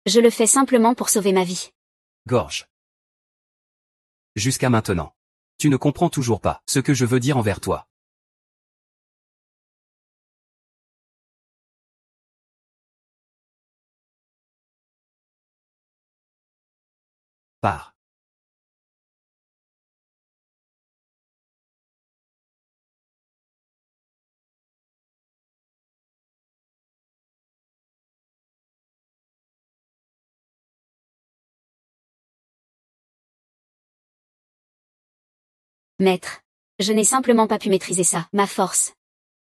Je le fais simplement pour sauver ma vie. Gorge. Jusqu'à maintenant. Tu ne comprends toujours pas ce que je veux dire envers toi. Pars. Maître. Je n'ai simplement pas pu maîtriser ça, ma force.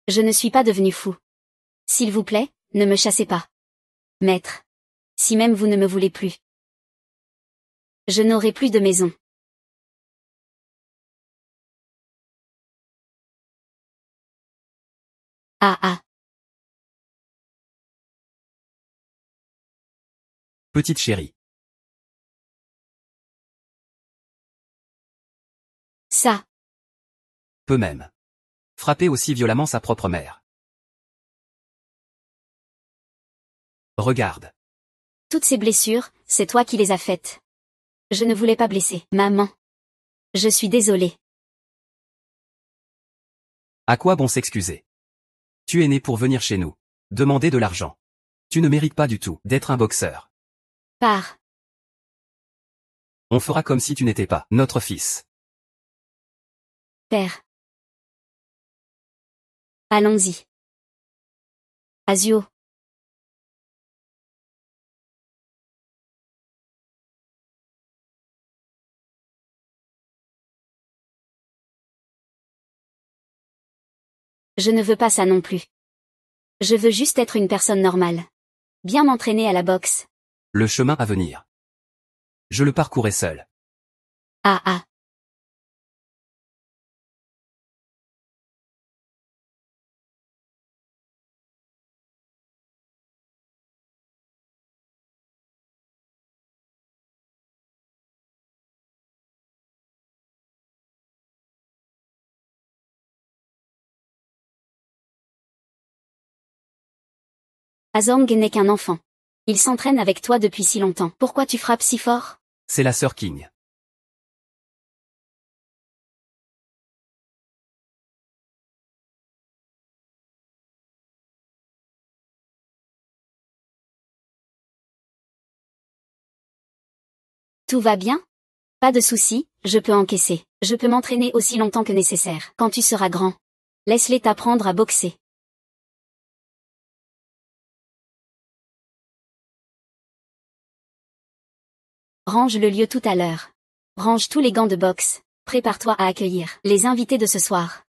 Je ne suis pas devenu fou. S'il vous plaît, ne me chassez pas. Maître. Si même vous ne me voulez plus. Je n'aurai plus de maison. Ah ah. Petite chérie. Ça. Peut même frapper aussi violemment sa propre mère. Regarde. Toutes ces blessures, c'est toi qui les as faites. Je ne voulais pas blesser. Maman. Je suis désolée. À quoi bon s'excuser? Tu es né pour venir chez nous. Demander de l'argent. Tu ne mérites pas du tout d'être un boxeur. Pars. On fera comme si tu n'étais pas notre fils. Père. Allons-y. Azio. Je ne veux pas ça non plus. Je veux juste être une personne normale. Bien m'entraîner à la boxe. Le chemin à venir. Je le parcourais seul. Ah ah. Azong n'est qu'un enfant. Il s'entraîne avec toi depuis si longtemps. Pourquoi tu frappes si fort? C'est la sœur King. Tout va bien? Pas de souci, je peux encaisser. Je peux m'entraîner aussi longtemps que nécessaire. Quand tu seras grand, laisse-les t'apprendre à boxer. Range le lieu tout à l'heure. Range tous les gants de boxe. Prépare-toi à accueillir les invités de ce soir.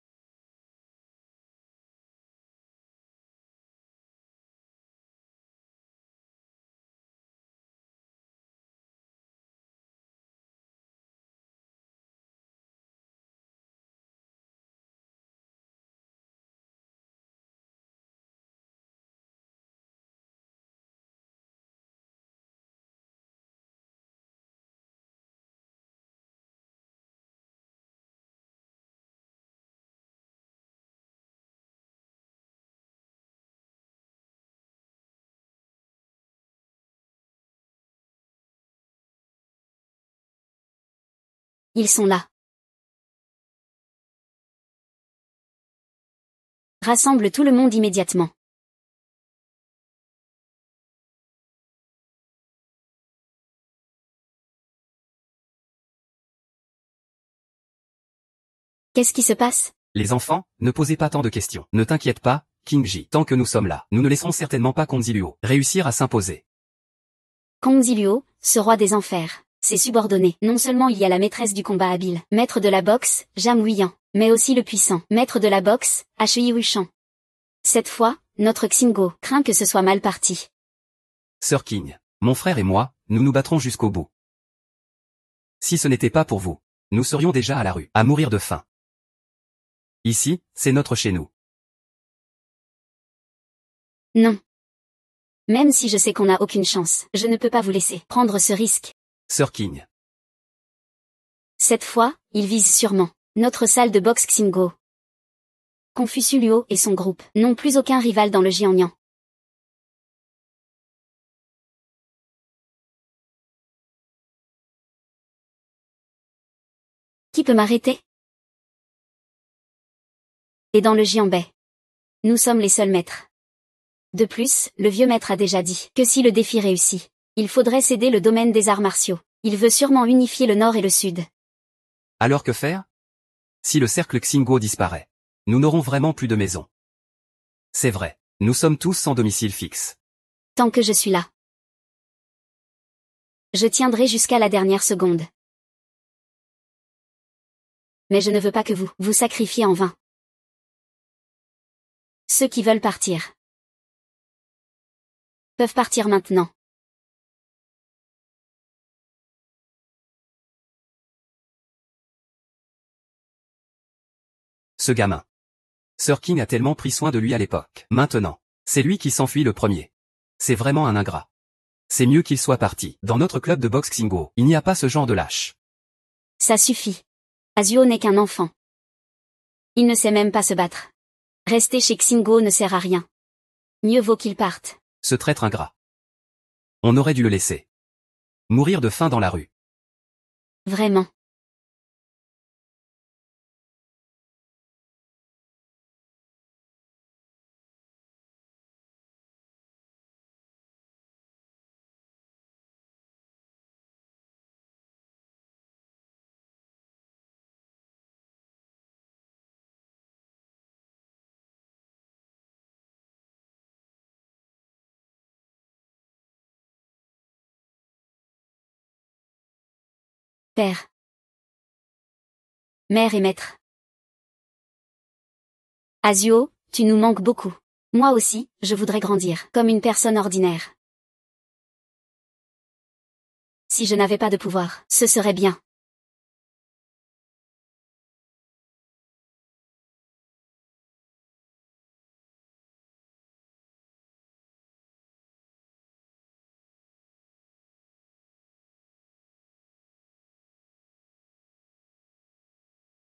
Ils sont là. Rassemble tout le monde immédiatement. Qu'est-ce qui se passe? Les enfants, ne posez pas tant de questions. Ne t'inquiète pas, King Ji. Tant que nous sommes là, nous ne laisserons certainement pas Konziluo réussir à s'imposer. Konziluo, ce roi des enfers, ses subordonnés. Non seulement il y a la maîtresse du combat habile, maître de la boxe, Jam Huiyan, mais aussi le puissant, maître de la boxe, Shi Wushan. Cette fois, notre Xingo craint que ce soit mal parti. Sœur King, mon frère et moi, nous nous battrons jusqu'au bout. Si ce n'était pas pour vous, nous serions déjà à la rue, à mourir de faim. Ici, c'est notre chez nous. Non. Même si je sais qu'on n'a aucune chance, je ne peux pas vous laisser prendre ce risque. Sœur King. Cette fois, il vise sûrement notre salle de boxe Xingo. Confucius et son groupe n'ont plus aucun rival dans le Jiangnan. Qui peut m'arrêter? Et dans le Jianbei. Nous sommes les seuls maîtres. De plus, le vieux maître a déjà dit que si le défi réussit, il faudrait céder le domaine des arts martiaux. Il veut sûrement unifier le nord et le sud. Alors que faire? Si le cercle Xingguo disparaît, nous n'aurons vraiment plus de maison. C'est vrai, nous sommes tous sans domicile fixe. Tant que je suis là. Je tiendrai jusqu'à la dernière seconde. Mais je ne veux pas que vous vous sacrifiez en vain. Ceux qui veulent partir peuvent partir maintenant. Ce gamin. Sir King a tellement pris soin de lui à l'époque. Maintenant, c'est lui qui s'enfuit le premier. C'est vraiment un ingrat. C'est mieux qu'il soit parti. Dans notre club de boxe Xingguo, il n'y a pas ce genre de lâche. Ça suffit. Azuo n'est qu'un enfant. Il ne sait même pas se battre. Rester chez Xingguo ne sert à rien. Mieux vaut qu'il parte. Ce traître ingrat. On aurait dû le laisser mourir de faim dans la rue. Vraiment. Père. Mère et maître. Azuo, tu nous manques beaucoup. Moi aussi, je voudrais grandir comme une personne ordinaire. Si je n'avais pas de pouvoir, ce serait bien.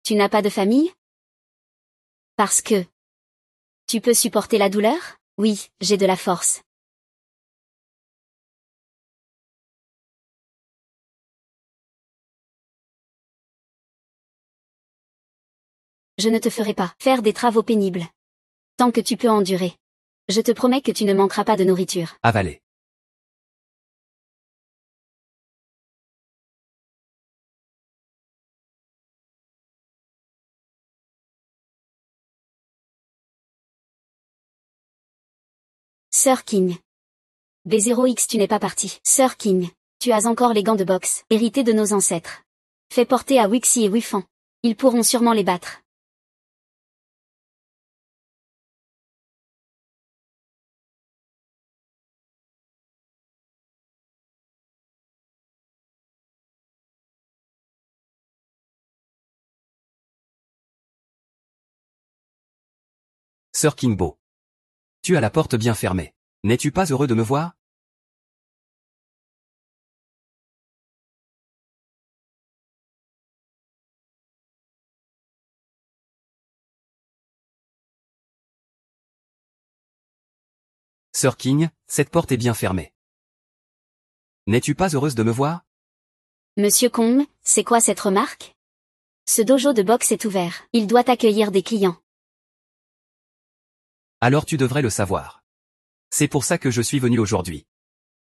Tu n'as pas de famille? Parce que tu peux supporter la douleur? Oui, j'ai de la force. Je ne te ferai pas faire des travaux pénibles. Tant que tu peux endurer. Je te promets que tu ne manqueras pas de nourriture. Avaler. Sir King. B0X, tu n'es pas parti. Sir King, tu as encore les gants de boxe, hérités de nos ancêtres. Fais porter à Wixi et Wifan. Ils pourront sûrement les battre. Sir Kingbo. Tu as la porte bien fermée. N'es-tu pas heureux de me voir? Sir King, cette porte est bien fermée. N'es-tu pas heureuse de me voir? Monsieur Kong, c'est quoi cette remarque? Ce dojo de boxe est ouvert. Il doit accueillir des clients. Alors tu devrais le savoir. C'est pour ça que je suis venu aujourd'hui.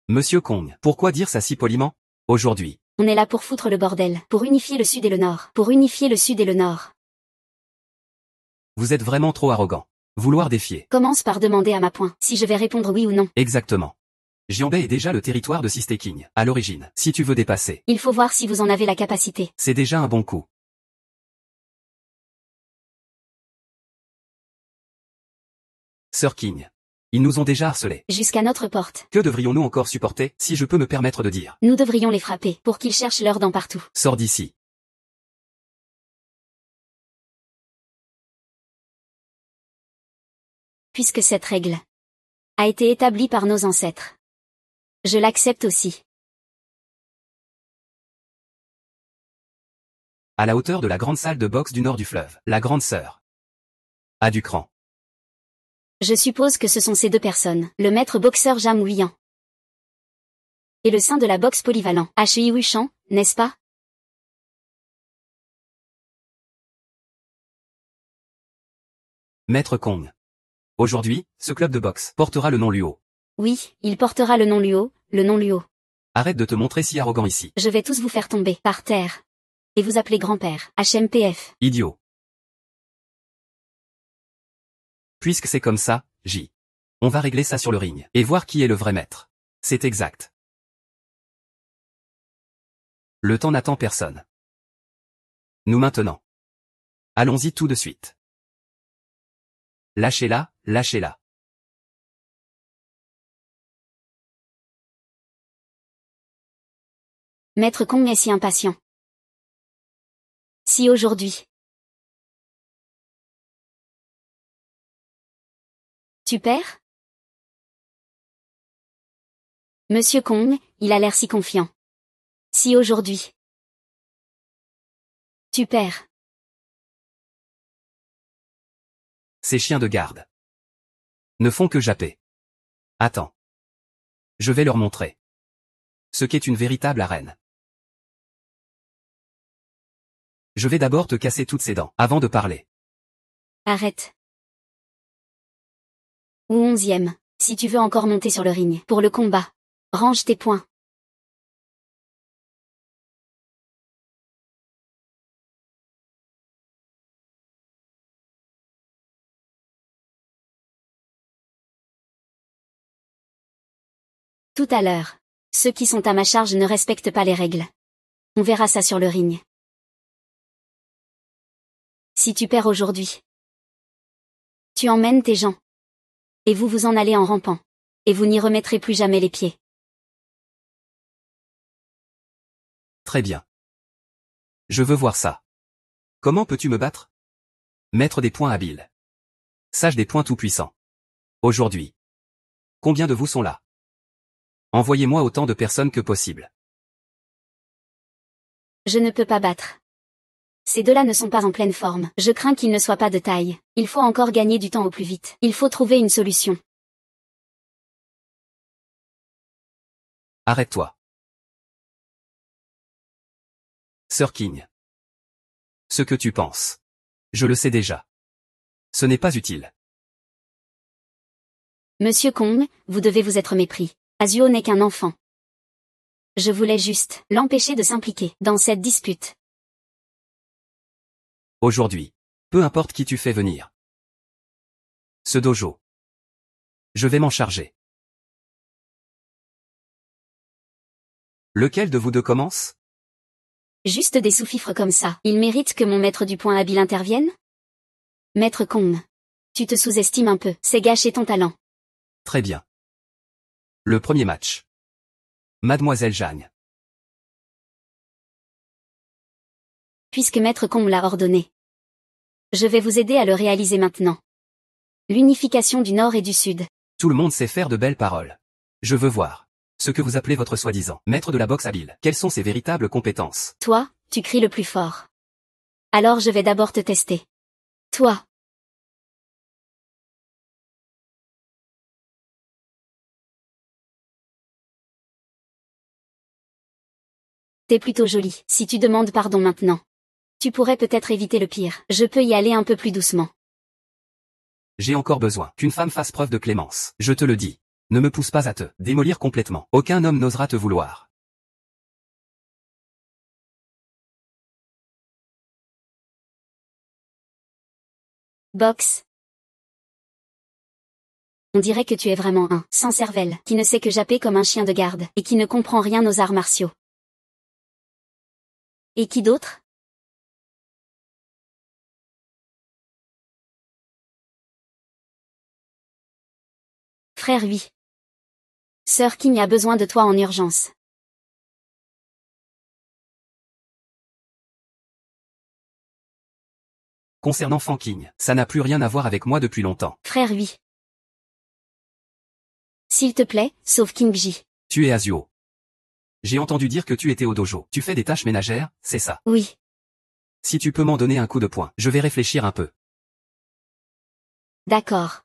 Monsieur Kong, pourquoi dire ça si poliment? Aujourd'hui. On est là pour foutre le bordel, pour unifier le sud et le nord. Pour unifier le sud et le nord. Vous êtes vraiment trop arrogant. Vouloir défier. Commence par demander à ma point si je vais répondre oui ou non. Exactement. Jianbei est déjà le territoire de Sisté King, à l'origine. Si tu veux dépasser. Il faut voir si vous en avez la capacité. C'est déjà un bon coup. Sir King. Ils nous ont déjà harcelés. Jusqu'à notre porte. Que devrions-nous encore supporter, si je peux me permettre de dire? Nous devrions les frapper, pour qu'ils cherchent leurs dents partout. Sors d'ici. Puisque cette règle a été établie par nos ancêtres. Je l'accepte aussi. À la hauteur de la grande salle de boxe du nord du fleuve, la grande sœur a du cran. Je suppose que ce sont ces deux personnes, le maître boxeur Jam Huiyan et le saint de la boxe polyvalent, Hui Wuchan, n'est-ce pas? Maître Kong. Aujourd'hui, ce club de boxe portera le nom Luo. Oui, il portera le nom Luo, le nom Luo. Arrête de te montrer si arrogant ici. Je vais tous vous faire tomber, par terre. Et vous appeler grand-père, HMPF. Idiot. Puisque c'est comme ça, J. On va régler ça sur le ring, et voir qui est le vrai maître. C'est exact. Le temps n'attend personne. Nous maintenant. Allons-y tout de suite. Lâchez-la, lâchez-la. Maître Kong est si impatient. Si aujourd'hui. Tu perds? Monsieur Kong, il a l'air si confiant. Si aujourd'hui. Tu perds. Ces chiens de garde ne font que japper. Attends. Je vais leur montrer ce qu'est une véritable arène. Je vais d'abord te casser toutes ces dents, avant de parler. Arrête. Ou 11e, si tu veux encore monter sur le ring, pour le combat. Range tes poings. Tout à l'heure. Ceux qui sont à ma charge ne respectent pas les règles. On verra ça sur le ring. Si tu perds aujourd'hui. Tu emmènes tes gens. Et vous vous en allez en rampant. Et vous n'y remettrez plus jamais les pieds. Très bien. Je veux voir ça. Comment peux-tu me battre? Mettre des points habiles. Sage des points tout-puissants. Aujourd'hui. Combien de vous sont là? Envoyez-moi autant de personnes que possible. Je ne peux pas battre. Ces deux-là ne sont pas en pleine forme. Je crains qu'ils ne soient pas de taille. Il faut encore gagner du temps au plus vite. Il faut trouver une solution. Arrête-toi. Sir King. Ce que tu penses. Je le sais déjà. Ce n'est pas utile. Monsieur Kong, vous devez vous être mépris. Azuo n'est qu'un enfant. Je voulais juste l'empêcher de s'impliquer dans cette dispute. Aujourd'hui. Peu importe qui tu fais venir. Ce dojo. Je vais m'en charger. Lequel de vous deux commence? Juste des sous-fifres comme ça. Il mérite que mon maître du point habile intervienne? Maître Kong. Tu te sous-estimes un peu. C'est gâcher ton talent. Très bien. Le premier match. Mademoiselle Jeanne. Puisque Maître Kong l'a ordonné. Je vais vous aider à le réaliser maintenant. L'unification du Nord et du Sud. Tout le monde sait faire de belles paroles. Je veux voir. Ce que vous appelez votre soi-disant maître de la boxe habile. Quelles sont ses véritables compétences? Toi, tu cries le plus fort. Alors je vais d'abord te tester. Toi. T'es plutôt jolie. Si tu demandes pardon maintenant. Tu pourrais peut-être éviter le pire. Je peux y aller un peu plus doucement. J'ai encore besoin qu'une femme fasse preuve de clémence. Je te le dis. Ne me pousse pas à te démolir complètement. Aucun homme n'osera te vouloir. Boxe. On dirait que tu es vraiment un sans cervelle, qui ne sait que japper comme un chien de garde, et qui ne comprend rien aux arts martiaux. Et qui d'autre? Frère oui. Sir King a besoin de toi en urgence. Concernant Fanking, ça n'a plus rien à voir avec moi depuis longtemps. Frère oui. S'il te plaît, sauve King J. Tu es Azuo. J'ai entendu dire que tu étais au dojo. Tu fais des tâches ménagères, c'est ça? Oui. Si tu peux m'en donner un coup de poing, je vais réfléchir un peu. D'accord.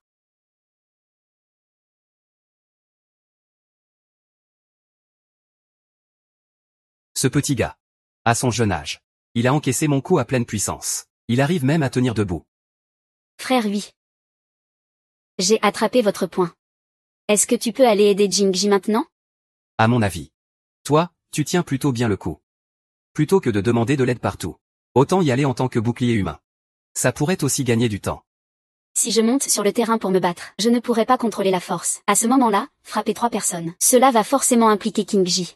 Ce petit gars. À son jeune âge. Il a encaissé mon coup à pleine puissance. Il arrive même à tenir debout. Frère oui. J'ai attrapé votre point. Est-ce que tu peux aller aider Jingji maintenant? À mon avis. Toi, tu tiens plutôt bien le coup. Plutôt que de demander de l'aide partout. Autant y aller en tant que bouclier humain. Ça pourrait aussi gagner du temps. Si je monte sur le terrain pour me battre, je ne pourrai pas contrôler la force. À ce moment-là, frapper 3 personnes. Cela va forcément impliquer Kingji.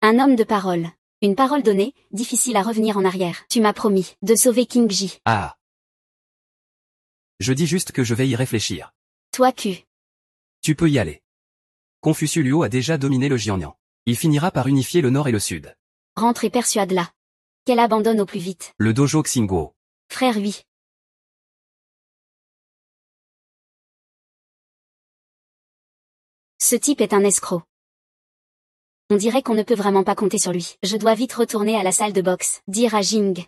Un homme de parole. Une parole donnée, difficile à revenir en arrière. Tu m'as promis de sauver Kingji. Ah. Je dis juste que je vais y réfléchir. Toi Q. Tu peux y aller. Confucius Luo a déjà dominé le Jiangnan. Il finira par unifier le nord et le sud. Rentre et persuade-la. Qu'elle abandonne au plus vite. Le dojo Xingguo. Frère oui. Ce type est un escroc. On dirait qu'on ne peut vraiment pas compter sur lui. Je dois vite retourner à la salle de boxe, dire à Jing.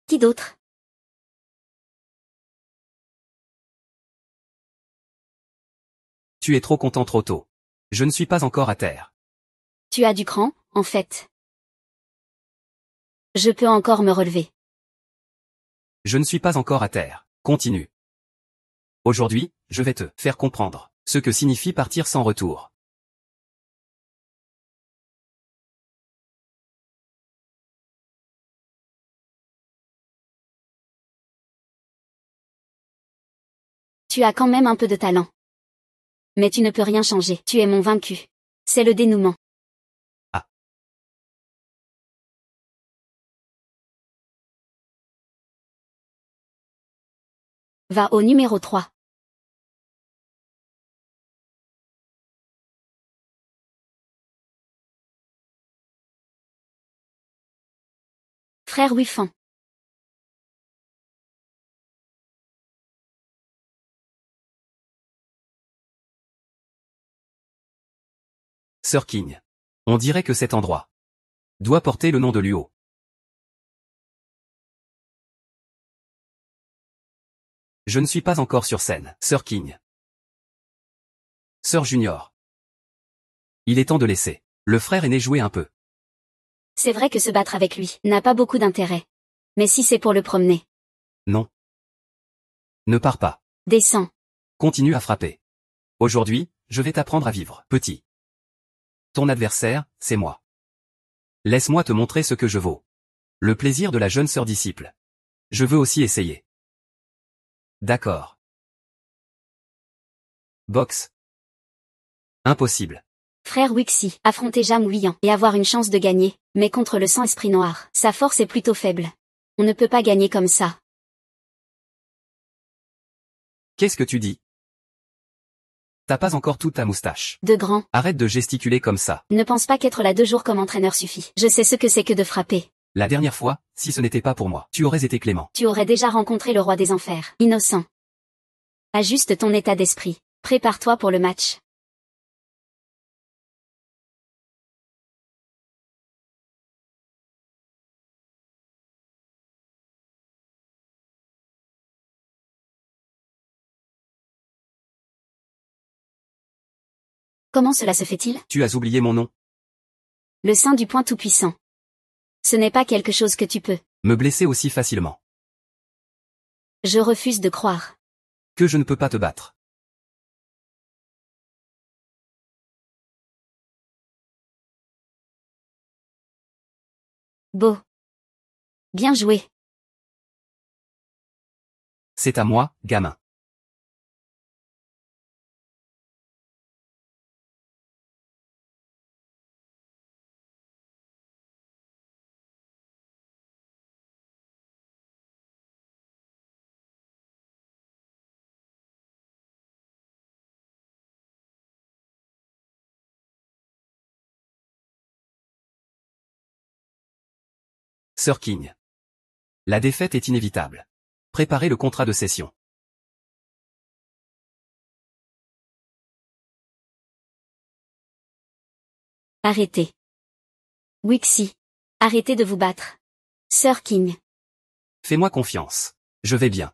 Qui d'autre? Tu es trop content trop tôt. Je ne suis pas encore à terre. Tu as du cran, en fait. Je peux encore me relever. Je ne suis pas encore à terre. Continue. Aujourd'hui, je vais te faire comprendre ce que signifie partir sans retour. Tu as quand même un peu de talent. Mais tu ne peux rien changer. Tu es mon vaincu. C'est le dénouement. Ah. Va au numéro 3. Frère Wifan. Sir King. On dirait que cet endroit doit porter le nom de Luo. Je ne suis pas encore sur scène. Sir King. Sir Junior. Il est temps de laisser le frère aîné jouer un peu. C'est vrai que se battre avec lui n'a pas beaucoup d'intérêt. Mais si c'est pour le promener. Non. Ne pars pas. Descends. Continue à frapper. Aujourd'hui, je vais t'apprendre à vivre, petit. Ton adversaire, c'est moi. Laisse-moi te montrer ce que je vaux. Le plaisir de la jeune sœur disciple. Je veux aussi essayer. D'accord. Boxe. Impossible. Frère Wixi, affronter Jam Ouian et avoir une chance de gagner, mais contre le sang esprit noir, sa force est plutôt faible. On ne peut pas gagner comme ça. Qu'est-ce que tu dis? T'as pas encore toute ta moustache. De grand. Arrête de gesticuler comme ça. Ne pense pas qu'être là 2 jours comme entraîneur suffit. Je sais ce que c'est que de frapper. La dernière fois, si ce n'était pas pour moi, tu aurais été clément. Tu aurais déjà rencontré le roi des enfers. Innocent. Ajuste ton état d'esprit. Prépare-toi pour le match. Comment cela se fait-il? Tu as oublié mon nom. Le sein du point tout-puissant. Ce n'est pas quelque chose que tu peux. Me blesser aussi facilement. Je refuse de croire. Que je ne peux pas te battre. Beau. Bien joué. C'est à moi, gamin. Sir King. La défaite est inévitable. Préparez le contrat de cession. Arrêtez. Wixi. Arrêtez de vous battre. Sir King. Fais-moi confiance. Je vais bien.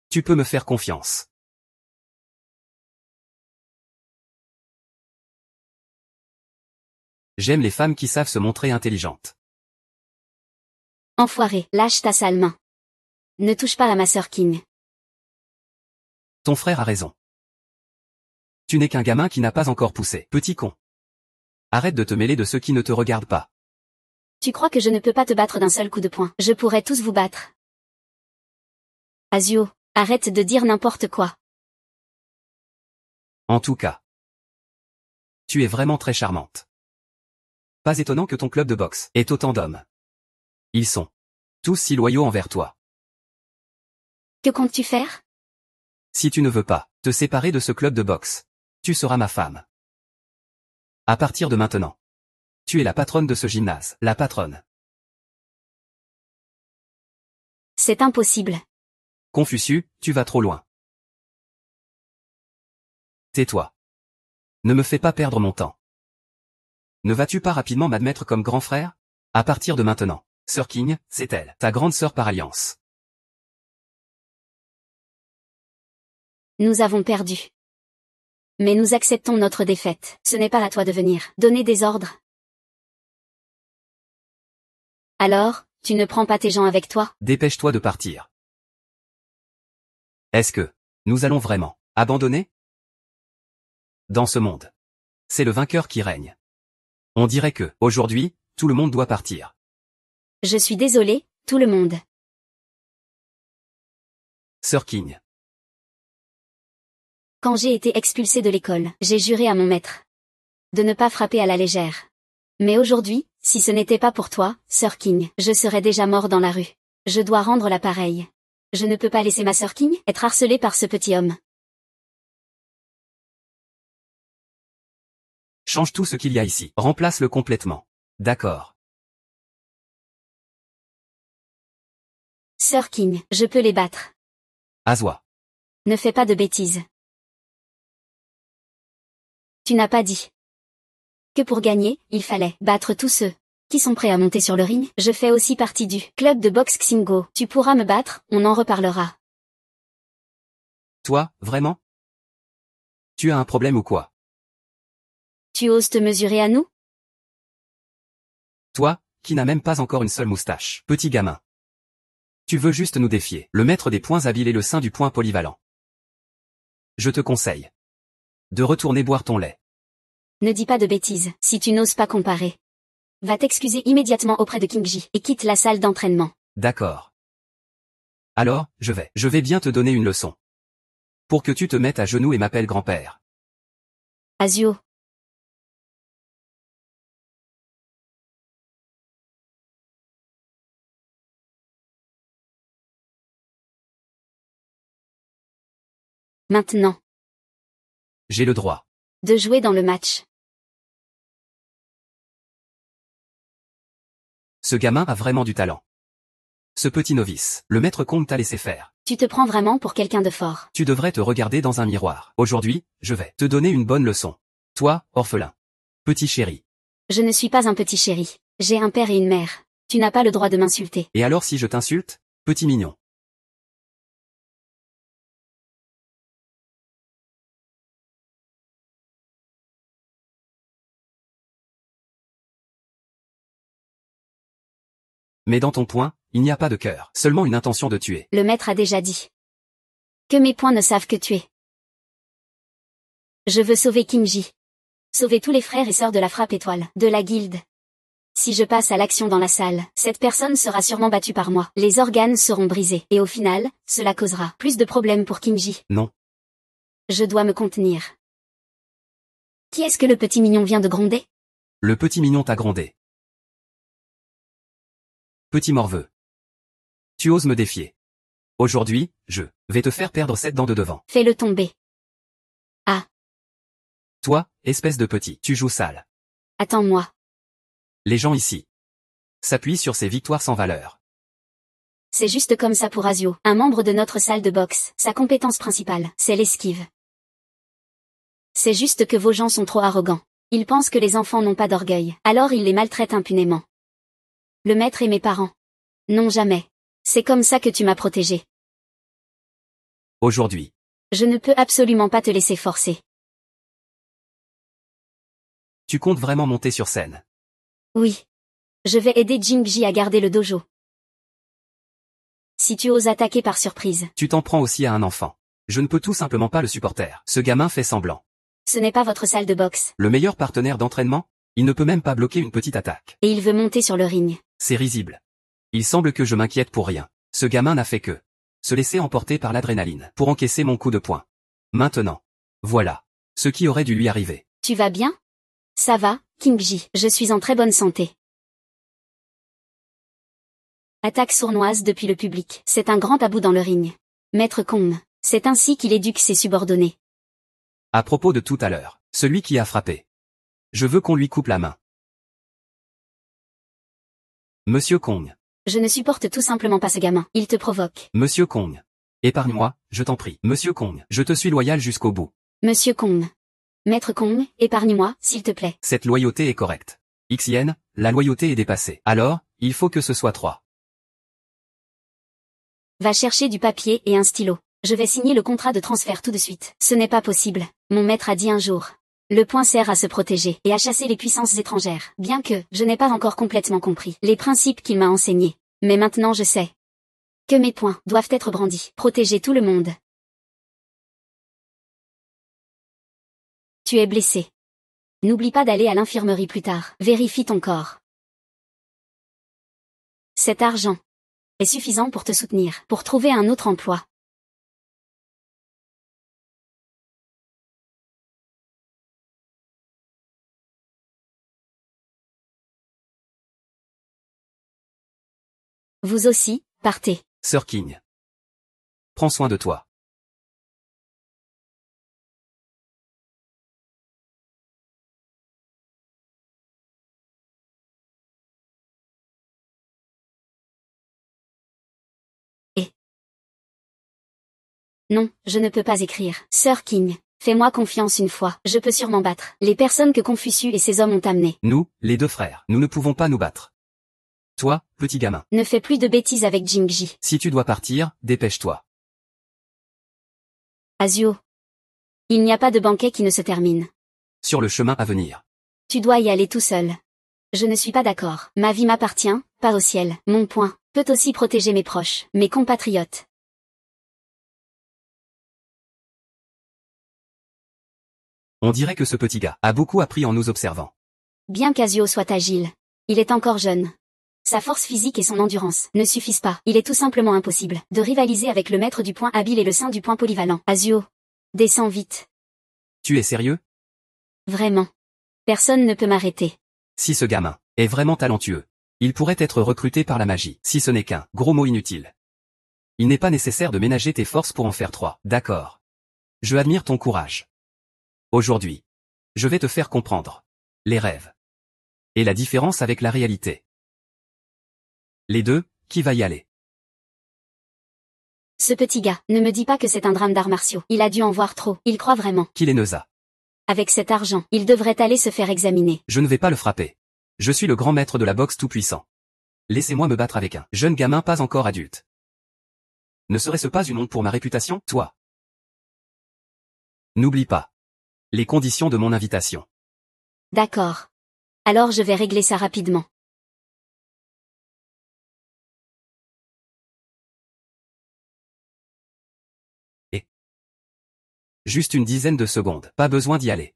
Tu peux me faire confiance. J'aime les femmes qui savent se montrer intelligentes. Enfoiré, lâche ta sale main. Ne touche pas à ma sœur King. Ton frère a raison. Tu n'es qu'un gamin qui n'a pas encore poussé. Petit con. Arrête de te mêler de ceux qui ne te regardent pas. Tu crois que je ne peux pas te battre d'un seul coup de poing? Je pourrais tous vous battre. Azio, arrête de dire n'importe quoi. En tout cas, tu es vraiment très charmante. Pas étonnant que ton club de boxe ait autant d'hommes. Ils sont tous si loyaux envers toi. Que comptes-tu faire? Si tu ne veux pas te séparer de ce club de boxe, tu seras ma femme. À partir de maintenant, tu es la patronne de ce gymnase, la patronne. C'est impossible. Confucius, tu vas trop loin. Tais-toi. Ne me fais pas perdre mon temps. Ne vas-tu pas rapidement m'admettre comme grand frère? À partir de maintenant, Sœur King, c'est elle, ta grande sœur par alliance. Nous avons perdu. Mais nous acceptons notre défaite. Ce n'est pas à toi de venir donner des ordres. Alors, tu ne prends pas tes gens avec toi? Dépêche-toi de partir. Est-ce que nous allons vraiment abandonner? Dans ce monde, c'est le vainqueur qui règne. On dirait que, aujourd'hui, tout le monde doit partir. Je suis désolé, tout le monde. Sœur King. Quand j'ai été expulsée de l'école, j'ai juré à mon maître de ne pas frapper à la légère. Mais aujourd'hui, si ce n'était pas pour toi, Sœur King, je serais déjà mort dans la rue. Je dois rendre l'appareil. Je ne peux pas laisser ma Sœur King être harcelée par ce petit homme. Change tout ce qu'il y a ici. Remplace-le complètement. D'accord. Sœur King, je peux les battre. Azwa. Ne fais pas de bêtises. Tu n'as pas dit que pour gagner, il fallait battre tous ceux qui sont prêts à monter sur le ring. Je fais aussi partie du club de boxe Xingo. Tu pourras me battre, on en reparlera. Toi, vraiment? Tu as un problème ou quoi? Tu oses te mesurer à nous? Toi, qui n'as même pas encore une seule moustache. Petit gamin. Tu veux juste nous défier. Le maître des poings habile et le saint du point polyvalent. Je te conseille de retourner boire ton lait. Ne dis pas de bêtises, si tu n'oses pas comparer. Va t'excuser immédiatement auprès de Kingji et quitte la salle d'entraînement. D'accord. Alors, je vais bien te donner une leçon. Pour que tu te mettes à genoux et m'appelles grand-père. Azio. Maintenant, J'ai le droit. de jouer dans le match. Ce gamin a vraiment du talent. Ce petit novice, le maître Kong t'a laissé faire. Tu te prends vraiment pour quelqu'un de fort. Tu devrais te regarder dans un miroir. Aujourd'hui, je vais te donner une bonne leçon. Toi, orphelin. Petit chéri. Je ne suis pas un petit chéri. J'ai un père et une mère. Tu n'as pas le droit de m'insulter. Et alors si je t'insulte, petit mignon? Mais dans ton poing, il n'y a pas de cœur, seulement une intention de tuer. Le maître a déjà dit que mes poings ne savent que tuer. Je veux sauver Kingji. Sauver tous les frères et sœurs de la frappe étoile, de la guilde. Si je passe à l'action dans la salle, cette personne sera sûrement battue par moi. Les organes seront brisés, et au final, cela causera plus de problèmes pour Kingji. Non. Je dois me contenir. Qui est-ce que le petit mignon vient de gronder? Le petit mignon t'a grondé. Petit morveux. Tu oses me défier. Aujourd'hui, je vais te faire perdre cette dent de devant. Fais-le tomber. Ah. Toi, espèce de petit, tu joues sale. Attends-moi. Les gens ici s'appuient sur ces victoires sans valeur. C'est juste comme ça pour Azio, un membre de notre salle de boxe. Sa compétence principale, c'est l'esquive. C'est juste que vos gens sont trop arrogants. Ils pensent que les enfants n'ont pas d'orgueil, alors ils les maltraitent impunément. Le maître et mes parents. Non jamais. C'est comme ça que tu m'as protégé. Aujourd'hui, Je ne peux absolument pas te laisser forcer. tu comptes vraiment monter sur scène. Oui. Je vais aider Jingji à garder le dojo. Si tu oses attaquer par surprise. Tu t'en prends aussi à un enfant. Je ne peux tout simplement pas le supporter. Ce gamin fait semblant. Ce n'est pas votre salle de boxe. Le meilleur partenaire d'entraînement? Il ne peut même pas bloquer une petite attaque. Et il veut monter sur le ring. C'est risible. Il semble que je m'inquiète pour rien. Ce gamin n'a fait que se laisser emporter par l'adrénaline pour encaisser mon coup de poing. Maintenant. Voilà. Ce qui aurait dû lui arriver. Tu vas bien? Ça va, Kingji. Je suis en très bonne santé. Attaque sournoise depuis le public. C'est un grand tabou dans le ring. Maître Kong. C'est ainsi qu'il éduque ses subordonnés. À propos de tout à l'heure, celui qui a frappé. Je veux qu'on lui coupe la main. Monsieur Kong. Je ne supporte tout simplement pas ce gamin. Il te provoque. Monsieur Kong. Épargne-moi, je t'en prie. Monsieur Kong, je te suis loyal jusqu'au bout. Monsieur Kong. Maître Kong, épargne-moi, s'il te plaît. Cette loyauté est correcte. XN, la loyauté est dépassée. Alors, il faut que ce soit 3. Va chercher du papier et un stylo. Je vais signer le contrat de transfert tout de suite. Ce n'est pas possible. Mon maître a dit un jour. Le poing sert à se protéger et à chasser les puissances étrangères. Bien que, je n'ai pas encore complètement compris les principes qu'il m'a enseignés. Mais maintenant je sais que mes poings doivent être brandis. Protéger tout le monde. Tu es blessé. N'oublie pas d'aller à l'infirmerie plus tard. Vérifie ton corps. Cet argent est suffisant pour te soutenir, pour trouver un autre emploi. Vous aussi, partez. Sir King. Prends soin de toi. Non, je ne peux pas écrire. Sir King, fais-moi confiance une fois. Je peux sûrement battre les personnes que Confucius et ses hommes ont amenées. Nous, les 2 frères, nous ne pouvons pas nous battre. Toi, petit gamin. Ne fais plus de bêtises avec Jingji. Si tu dois partir, dépêche-toi. Azuo. Il n'y a pas de banquet qui ne se termine. Sur le chemin à venir. Tu dois y aller tout seul. Je ne suis pas d'accord. Ma vie m'appartient, pas au ciel. Mon poing peut aussi protéger mes proches, mes compatriotes. On dirait que ce petit gars a beaucoup appris en nous observant. Bien qu'Azuo soit agile, il est encore jeune. Sa force physique et son endurance ne suffisent pas. Il est tout simplement impossible de rivaliser avec le maître du poing habile et le saint du poing polyvalent. Azuo, descends vite. Tu es sérieux? Vraiment. Personne ne peut m'arrêter. Si ce gamin est vraiment talentueux, il pourrait être recruté par la magie, si ce n'est qu'un gros mot inutile. Il n'est pas nécessaire de ménager tes forces pour en faire 3. D'accord. Je admire ton courage. Aujourd'hui, je vais te faire comprendre les rêves et la différence avec la réalité. Les 2, qui va y aller? Ce petit gars, ne me dis pas que c'est un drame d'arts martiaux. Il a dû en voir trop. Il croit vraiment. Qu'il est Neuza. Avec cet argent, il devrait aller se faire examiner. Je ne vais pas le frapper. Je suis le grand maître de la boxe tout-puissant. Laissez-moi me battre avec un jeune gamin pas encore adulte. Ne serait-ce pas une honte pour ma réputation, toi? N'oublie pas les conditions de mon invitation. D'accord. Alors je vais régler ça rapidement. Et juste une dizaine de secondes, pas besoin d'y aller.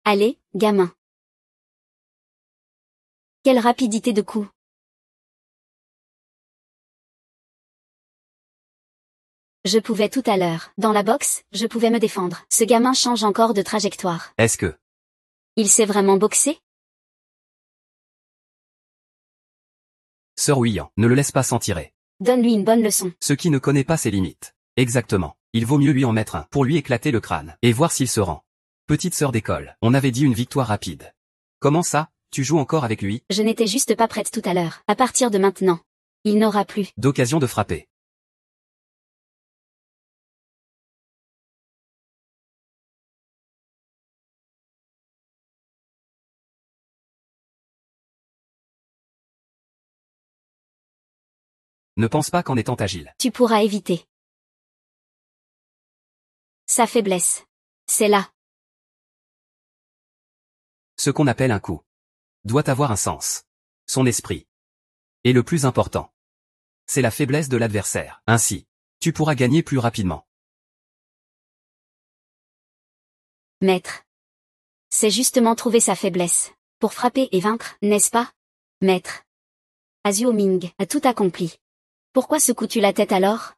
Allez, gamin. Quelle rapidité de coup. Je pouvais tout à l'heure. Dans la boxe, je pouvais me défendre. Ce gamin change encore de trajectoire. Est-ce que Il sait vraiment boxer? Sir Huiyan, ne le laisse pas s'en tirer. Donne-lui une bonne leçon. Ce qui ne connaît pas ses limites. Exactement. Il vaut mieux lui en mettre un pour lui éclater le crâne et voir s'il se rend. Petite sœur d'école, on avait dit une victoire rapide. Comment ça, tu joues encore avec lui? Je n'étais juste pas prête tout à l'heure. À partir de maintenant, il n'aura plus d'occasion de frapper. Ne pense pas qu'en étant agile. Tu pourras éviter sa faiblesse. C'est là. Ce qu'on appelle un coup doit avoir un sens. Son esprit. Et le plus important, c'est la faiblesse de l'adversaire. Ainsi, tu pourras gagner plus rapidement. Maître. C'est justement trouver sa faiblesse. Pour frapper et vaincre, n'est-ce pas? Maître. Azio Ming a tout accompli. Pourquoi secoues-tu la tête alors?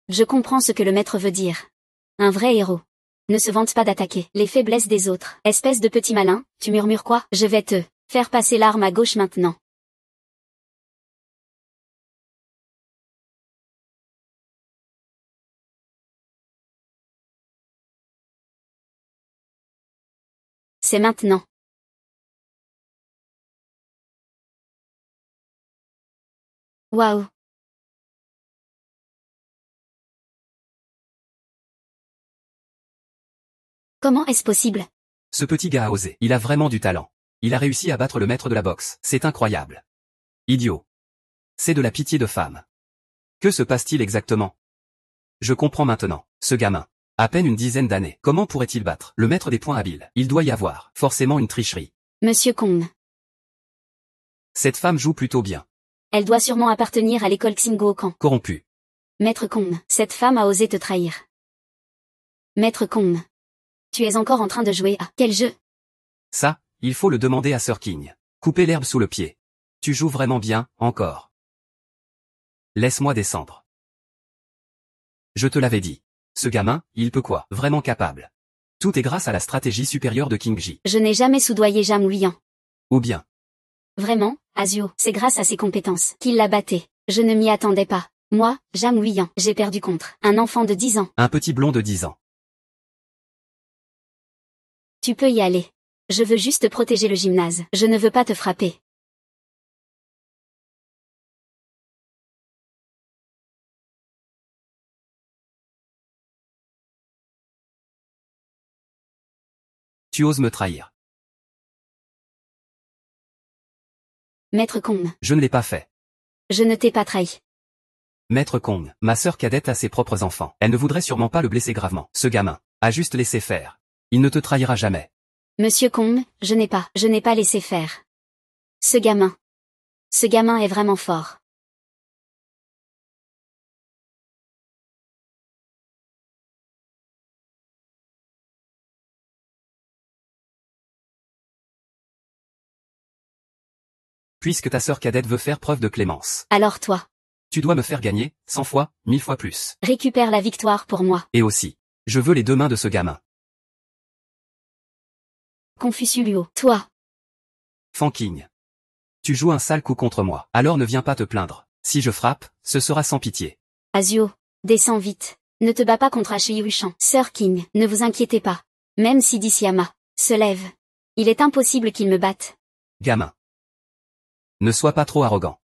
Je comprends ce que le maître veut dire. Un vrai héros ne se vante pas d'attaquer les faiblesses des autres. Espèce de petit malin, tu murmures quoi? Je vais te faire passer l'arme à gauche maintenant. C'est maintenant. Waouh. Comment est-ce possible? Ce petit gars a osé. Il a vraiment du talent. Il a réussi à battre le maître de la boxe. C'est incroyable. Idiot. C'est de la pitié de femme. Que se passe-t-il exactement? Je comprends maintenant. Ce gamin. À peine une dizaine d'années. Comment pourrait-il battre le maître des points habiles? Il doit y avoir forcément une tricherie. Monsieur Kong. Cette femme joue plutôt bien. Elle doit sûrement appartenir à l'école Xingouokan. Corrompue. Maître Kong, cette femme a osé te trahir. Maître Kong. Tu es encore en train de jouer à quel jeu? Ça, il faut le demander à Sir King. Couper l'herbe sous le pied. Tu joues vraiment bien, encore. Laisse-moi descendre. Je te l'avais dit. Ce gamin, il peut quoi? Vraiment capable. Tout est grâce à la stratégie supérieure de King Ji. Je n'ai jamais soudoyé Jam Huiyan. Ou bien. Vraiment, Azio, c'est grâce à ses compétences qu'il l'a batté. Je ne m'y attendais pas. Moi, Jam Huiyan, j'ai perdu contre un enfant de 10 ans. Un petit blond de 10 ans. Tu peux y aller. Je veux juste protéger le gymnase. Je ne veux pas te frapper. Tu oses me trahir. Maître Kong. Je ne l'ai pas fait. Je ne t'ai pas trahi. Maître Kong, ma sœur cadette a ses propres enfants. Elle ne voudrait sûrement pas le blesser gravement. Ce gamin a juste laissé faire. Il ne te trahira jamais. Monsieur Kong, je n'ai pas laissé faire. Ce gamin est vraiment fort. Puisque ta sœur cadette veut faire preuve de clémence. Alors toi, Tu dois me faire gagner, 100 fois, 1000 fois plus. récupère la victoire pour moi. Et aussi, je veux les deux mains de ce gamin. Confucius, toi. Fanking. Tu joues un sale coup contre moi. Alors ne viens pas te plaindre. Si je frappe, ce sera sans pitié. Azio, descends vite. Ne te bats pas contre Ashiyushan. Sir King, ne vous inquiétez pas. Même si Dishyama se lève, il est impossible qu'il me batte. Gamin. Ne sois pas trop arrogant.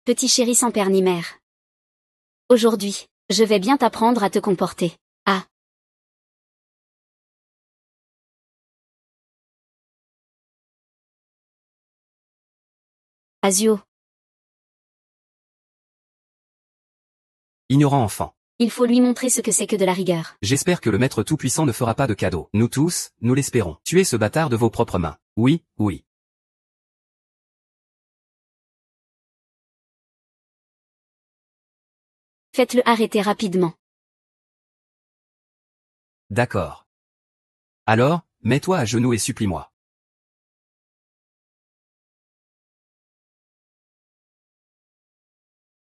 Petit chéri sans père ni mère. Aujourd'hui, je vais bien t'apprendre à te comporter. Ah. Azio, Ignorant enfant. il faut lui montrer ce que c'est que de la rigueur. J'espère que le maître tout-puissant ne fera pas de cadeau. Nous tous, nous l'espérons. Tuez ce bâtard de vos propres mains. Oui, oui. Faites-le arrêter rapidement. D'accord. Alors, mets-toi à genoux et supplie-moi.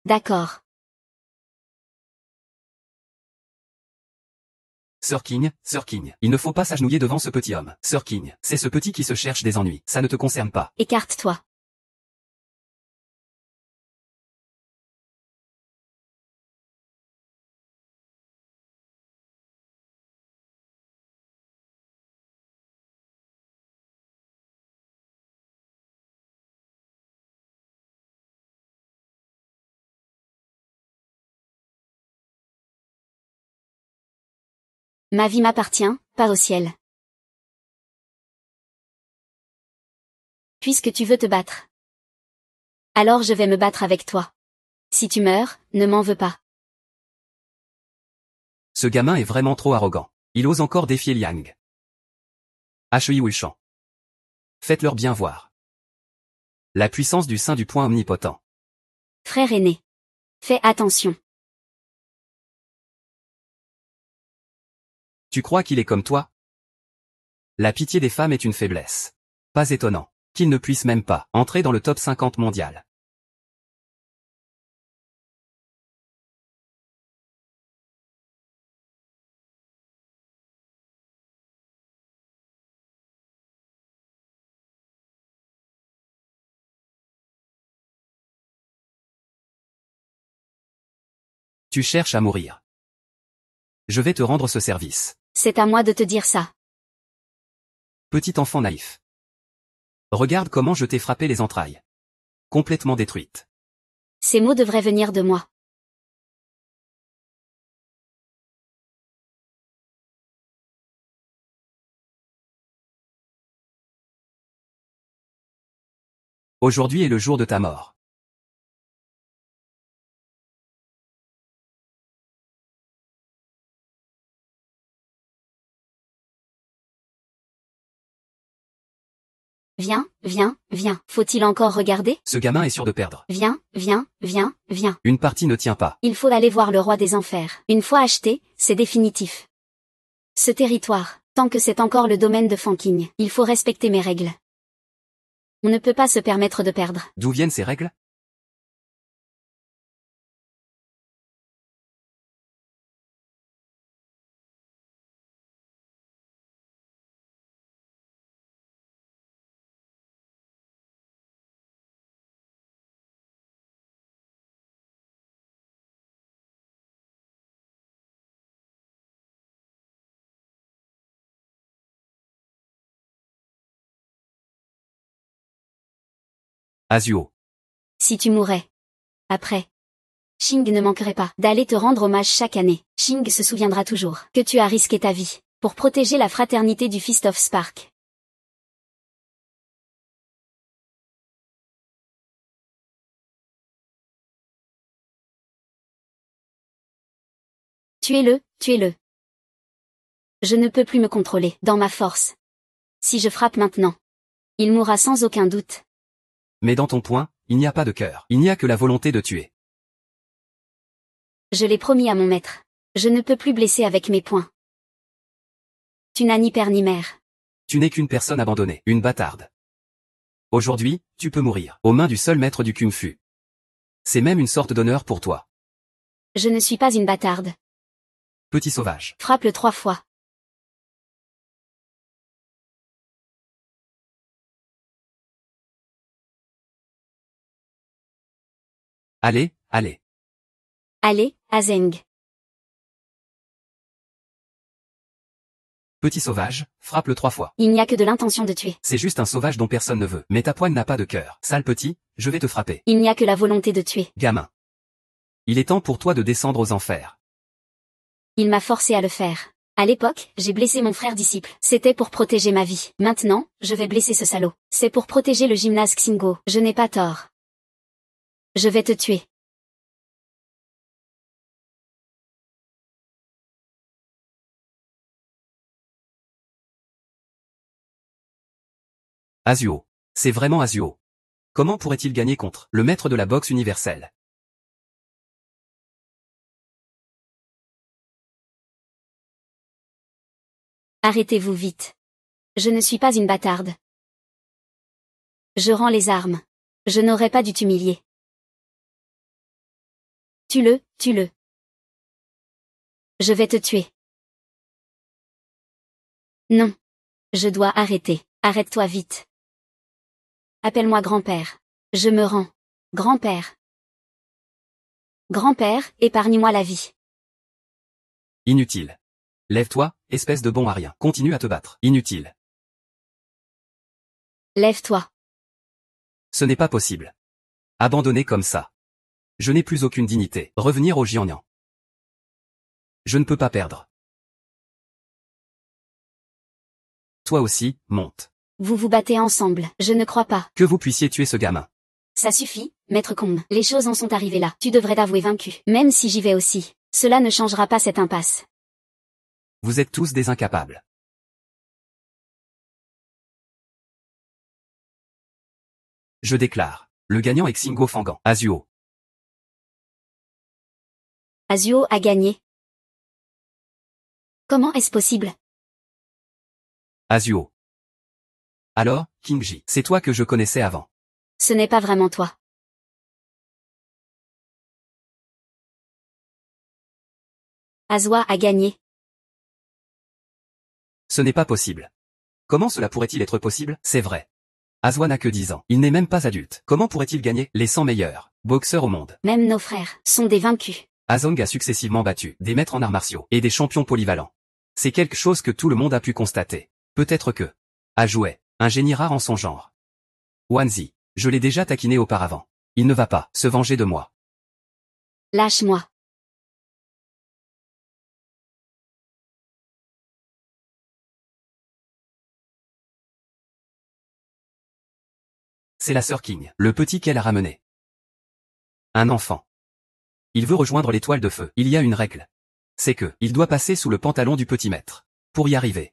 D'accord. Sir King, il ne faut pas s'agenouiller devant ce petit homme. Sir King, c'est ce petit qui se cherche des ennuis. Ça ne te concerne pas. Écarte-toi. Ma vie m'appartient, pas au ciel. Puisque tu veux te battre. Alors je vais me battre avec toi. Si tu meurs, ne m'en veux pas. Ce gamin est vraiment trop arrogant. Il ose encore défier Liang. Shui Wushang. Faites-leur bien voir. La puissance du sein du poing omnipotent. Frère aîné. Fais attention. Tu crois qu'il est comme toi? La pitié des femmes est une faiblesse. Pas étonnant qu'il ne puisse même pas entrer dans le top 50 mondial. Tu cherches à mourir. Je vais te rendre ce service. C'est à moi de te dire ça. Petit enfant naïf. Regarde comment je t'ai frappé les entrailles. Complètement détruite. Ces mots devraient venir de moi. Aujourd'hui est le jour de ta mort. Viens, viens, viens. Faut-il encore regarder? Ce gamin est sûr de perdre. Viens, viens, viens, viens. Une partie ne tient pas. Il faut aller voir le roi des enfers. Une fois acheté, c'est définitif. Ce territoire, tant que c'est encore le domaine de Fanking, il faut respecter mes règles. On ne peut pas se permettre de perdre. D'où viennent ces règles? Azuo. Si tu mourais. Après. Xing ne manquerait pas d'aller te rendre hommage chaque année. Xing se souviendra toujours que tu as risqué ta vie pour protéger la fraternité du Fist of Spark. Tuez-le, tuez-le. Je ne peux plus me contrôler dans ma force. Si je frappe maintenant, il mourra sans aucun doute. Mais dans ton poing, il n'y a pas de cœur. Il n'y a que la volonté de tuer. Je l'ai promis à mon maître. Je ne peux plus blesser avec mes poings. Tu n'as ni père ni mère. Tu n'es qu'une personne abandonnée, une bâtarde. Aujourd'hui, tu peux mourir, aux mains du seul maître du Kung Fu. C'est même une sorte d'honneur pour toi. Je ne suis pas une bâtarde. Petit sauvage. Frappe-le 3 fois. Allez, allez. Allez, Azeng. Petit sauvage, frappe-le 3 fois. Il n'y a que de l'intention de tuer. C'est juste un sauvage dont personne ne veut. Mais ta poigne n'a pas de cœur. Sale petit, je vais te frapper. Il n'y a que la volonté de tuer. Gamin. Il est temps pour toi de descendre aux enfers. Il m'a forcé à le faire. À l'époque, j'ai blessé mon frère disciple. C'était pour protéger ma vie. Maintenant, je vais blesser ce salaud. C'est pour protéger le gymnase Xingo. Je n'ai pas tort. Je vais te tuer. Azuo. C'est vraiment Azuo. Comment pourrait-il gagner contre le maître de la boxe universelle? Arrêtez-vous vite. Je ne suis pas une bâtarde. Je rends les armes. Je n'aurais pas dû t'humilier. Tue-le, tue-le. Je vais te tuer. Non. Je dois arrêter. Arrête-toi vite. Appelle-moi grand-père. Je me rends. Grand-père. Grand-père, épargne-moi la vie. Inutile. Lève-toi, espèce de bon à rien. Continue à te battre. Inutile. Lève-toi. Ce n'est pas possible. Abandonner comme ça. Je n'ai plus aucune dignité. Revenir au Jiangnan. Je ne peux pas perdre. Toi aussi, monte. Vous vous battez ensemble, je ne crois pas. Que vous puissiez tuer ce gamin. Ça suffit, maître Kong. Les choses en sont arrivées là. Tu devrais t'avouer vaincu. Même si j'y vais aussi. Cela ne changera pas cette impasse. Vous êtes tous des incapables. Je déclare. Le gagnant est Xingo Fangan. Azuo. Azuo a gagné. Comment est-ce possible? Azuo. Alors, Kingji, c'est toi que je connaissais avant. Ce n'est pas vraiment toi. Azwa a gagné. Ce n'est pas possible. Comment cela pourrait-il être possible? C'est vrai. Azwa n'a que 10 ans. Il n'est même pas adulte. Comment pourrait-il gagner les 100 meilleurs boxeurs au monde? Même nos frères sont des vaincus. Azong a successivement battu des maîtres en arts martiaux et des champions polyvalents. C'est quelque chose que tout le monde a pu constater. Peut-être que Ajouet, un génie rare en son genre. Wanzi, je l'ai déjà taquiné auparavant. Il ne va pas se venger de moi. Lâche-moi. C'est la sœur King, le petit qu'elle a ramené. Un enfant. Il veut rejoindre l'étoile de feu. Il y a une règle. C'est que, il doit passer sous le pantalon du petit maître. Pour y arriver.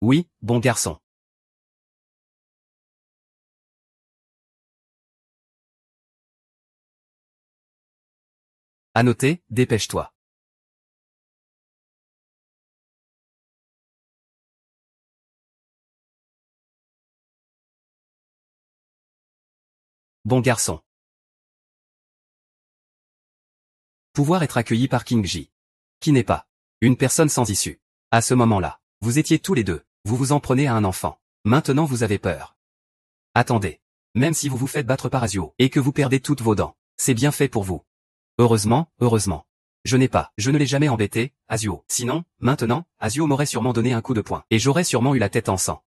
Oui, bon garçon. À noter, dépêche-toi. Bon garçon. Pouvoir être accueilli par Kingji. Qui n'est pas une personne sans issue. À ce moment-là, vous étiez tous les deux, vous vous en prenez à un enfant. Maintenant vous avez peur. Attendez. Même si vous vous faites battre par Azuo et que vous perdez toutes vos dents, c'est bien fait pour vous. Heureusement, heureusement. Je ne l'ai jamais embêté, Azuo. Sinon, maintenant, Azuo m'aurait sûrement donné un coup de poing et j'aurais sûrement eu la tête en sang.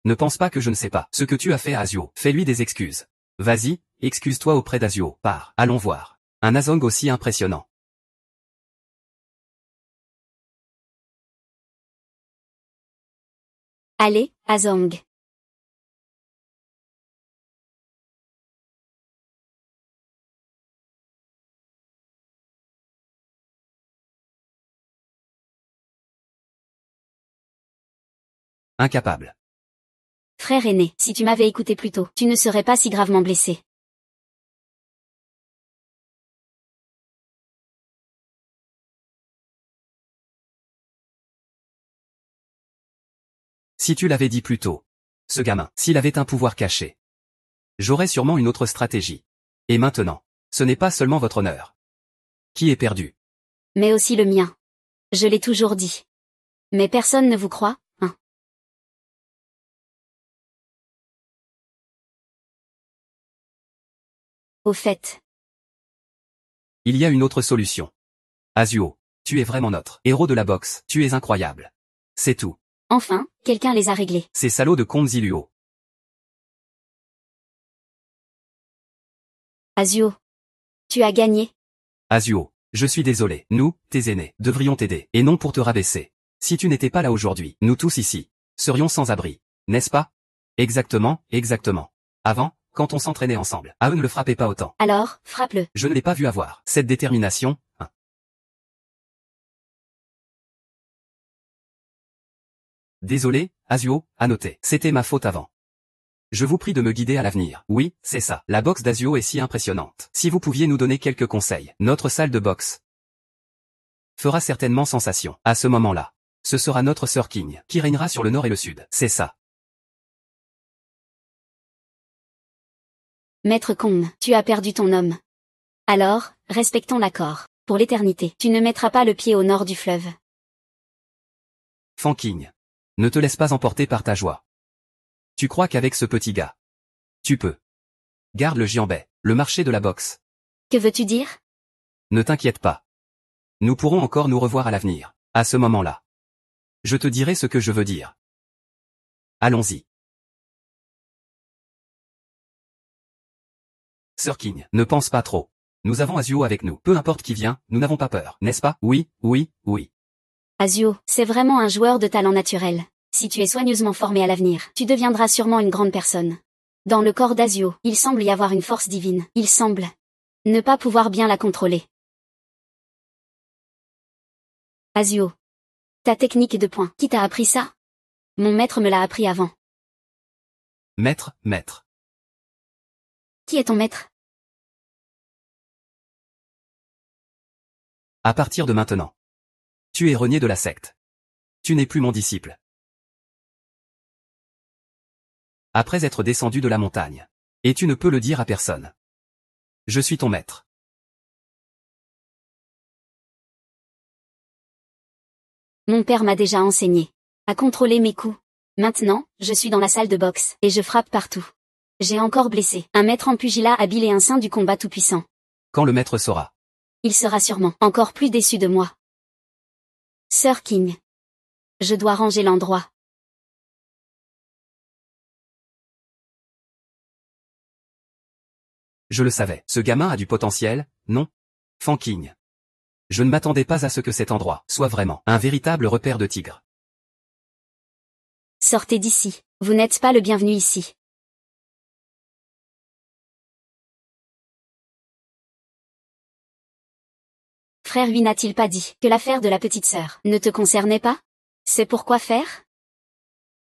Ne pense pas que je ne sais pas ce que tu as fait à Azuo. Fais-lui des excuses. Vas-y, excuse-toi auprès d'Azuo. Pars, allons voir. Un Azong aussi impressionnant. Allez, Azong. Incapable. Frère aîné, si tu m'avais écouté plus tôt, tu ne serais pas si gravement blessé. Si tu l'avais dit plus tôt. Ce gamin, s'il avait un pouvoir caché. J'aurais sûrement une autre stratégie. Et maintenant, ce n'est pas seulement votre honneur qui est perdu. Mais aussi le mien. Je l'ai toujours dit. Mais personne ne vous croit, hein? Au fait. Il y a une autre solution. Azuo, tu es vraiment notre héros de la boxe, tu es incroyable. C'est tout. Enfin, quelqu'un les a réglés. Ces salauds de Kong Ziluo. Azuo. Tu as gagné. Azuo, je suis désolé, nous, tes aînés, devrions t'aider, et non pour te rabaisser. Si tu n'étais pas là aujourd'hui, nous tous ici, serions sans abri, n'est-ce pas? Exactement, exactement. Avant, quand on s'entraînait ensemble, eux ne le frappait pas autant. Alors, frappe-le. Je ne l'ai pas vu avoir cette détermination, hein. Désolé, Azuo, à noter, c'était ma faute avant. Je vous prie de me guider à l'avenir. Oui, c'est ça. La boxe d'Azuo est si impressionnante. Si vous pouviez nous donner quelques conseils. Notre salle de boxe fera certainement sensation. À ce moment-là, ce sera notre sœur King qui régnera sur le nord et le sud. C'est ça. Maître Kong, tu as perdu ton homme. Alors, respectons l'accord. Pour l'éternité, tu ne mettras pas le pied au nord du fleuve. Fan King, ne te laisse pas emporter par ta joie. Tu crois qu'avec ce petit gars, tu peux. Garde le Jianbei, le marché de la boxe. Que veux-tu dire? Ne t'inquiète pas. Nous pourrons encore nous revoir à l'avenir. À ce moment-là. Je te dirai ce que je veux dire. Allons-y. Sir King, ne pense pas trop. Nous avons Azuo avec nous. Peu importe qui vient, nous n'avons pas peur, n'est-ce pas? Oui, oui, oui. Azuo, c'est vraiment un joueur de talent naturel. Si tu es soigneusement formé à l'avenir, tu deviendras sûrement une grande personne. Dans le corps d'Azuo, il semble y avoir une force divine. Il semble ne pas pouvoir bien la contrôler. Azuo. Ta technique de poing, qui t'a appris ça? Mon maître me l'a appris avant. Maître. Qui est ton maître? À partir de maintenant. Tu es renié de la secte. Tu n'es plus mon disciple. Après être descendu de la montagne. Et tu ne peux le dire à personne. Je suis ton maître. Mon père m'a déjà enseigné à contrôler mes coups. Maintenant, je suis dans la salle de boxe, et je frappe partout. J'ai encore blessé un maître en pugilat habile et un saint du combat tout-puissant. Quand le maître saura. Il sera sûrement encore plus déçu de moi. Sir King. Je dois ranger l'endroit. Je le savais. Ce gamin a du potentiel, non? Fan King. Je ne m'attendais pas à ce que cet endroit soit vraiment un véritable repère de tigres. Sortez d'ici. Vous n'êtes pas le bienvenu ici. Frère lui n'a-t-il pas dit que l'affaire de la petite sœur ne te concernait pas? C'est pourquoi faire?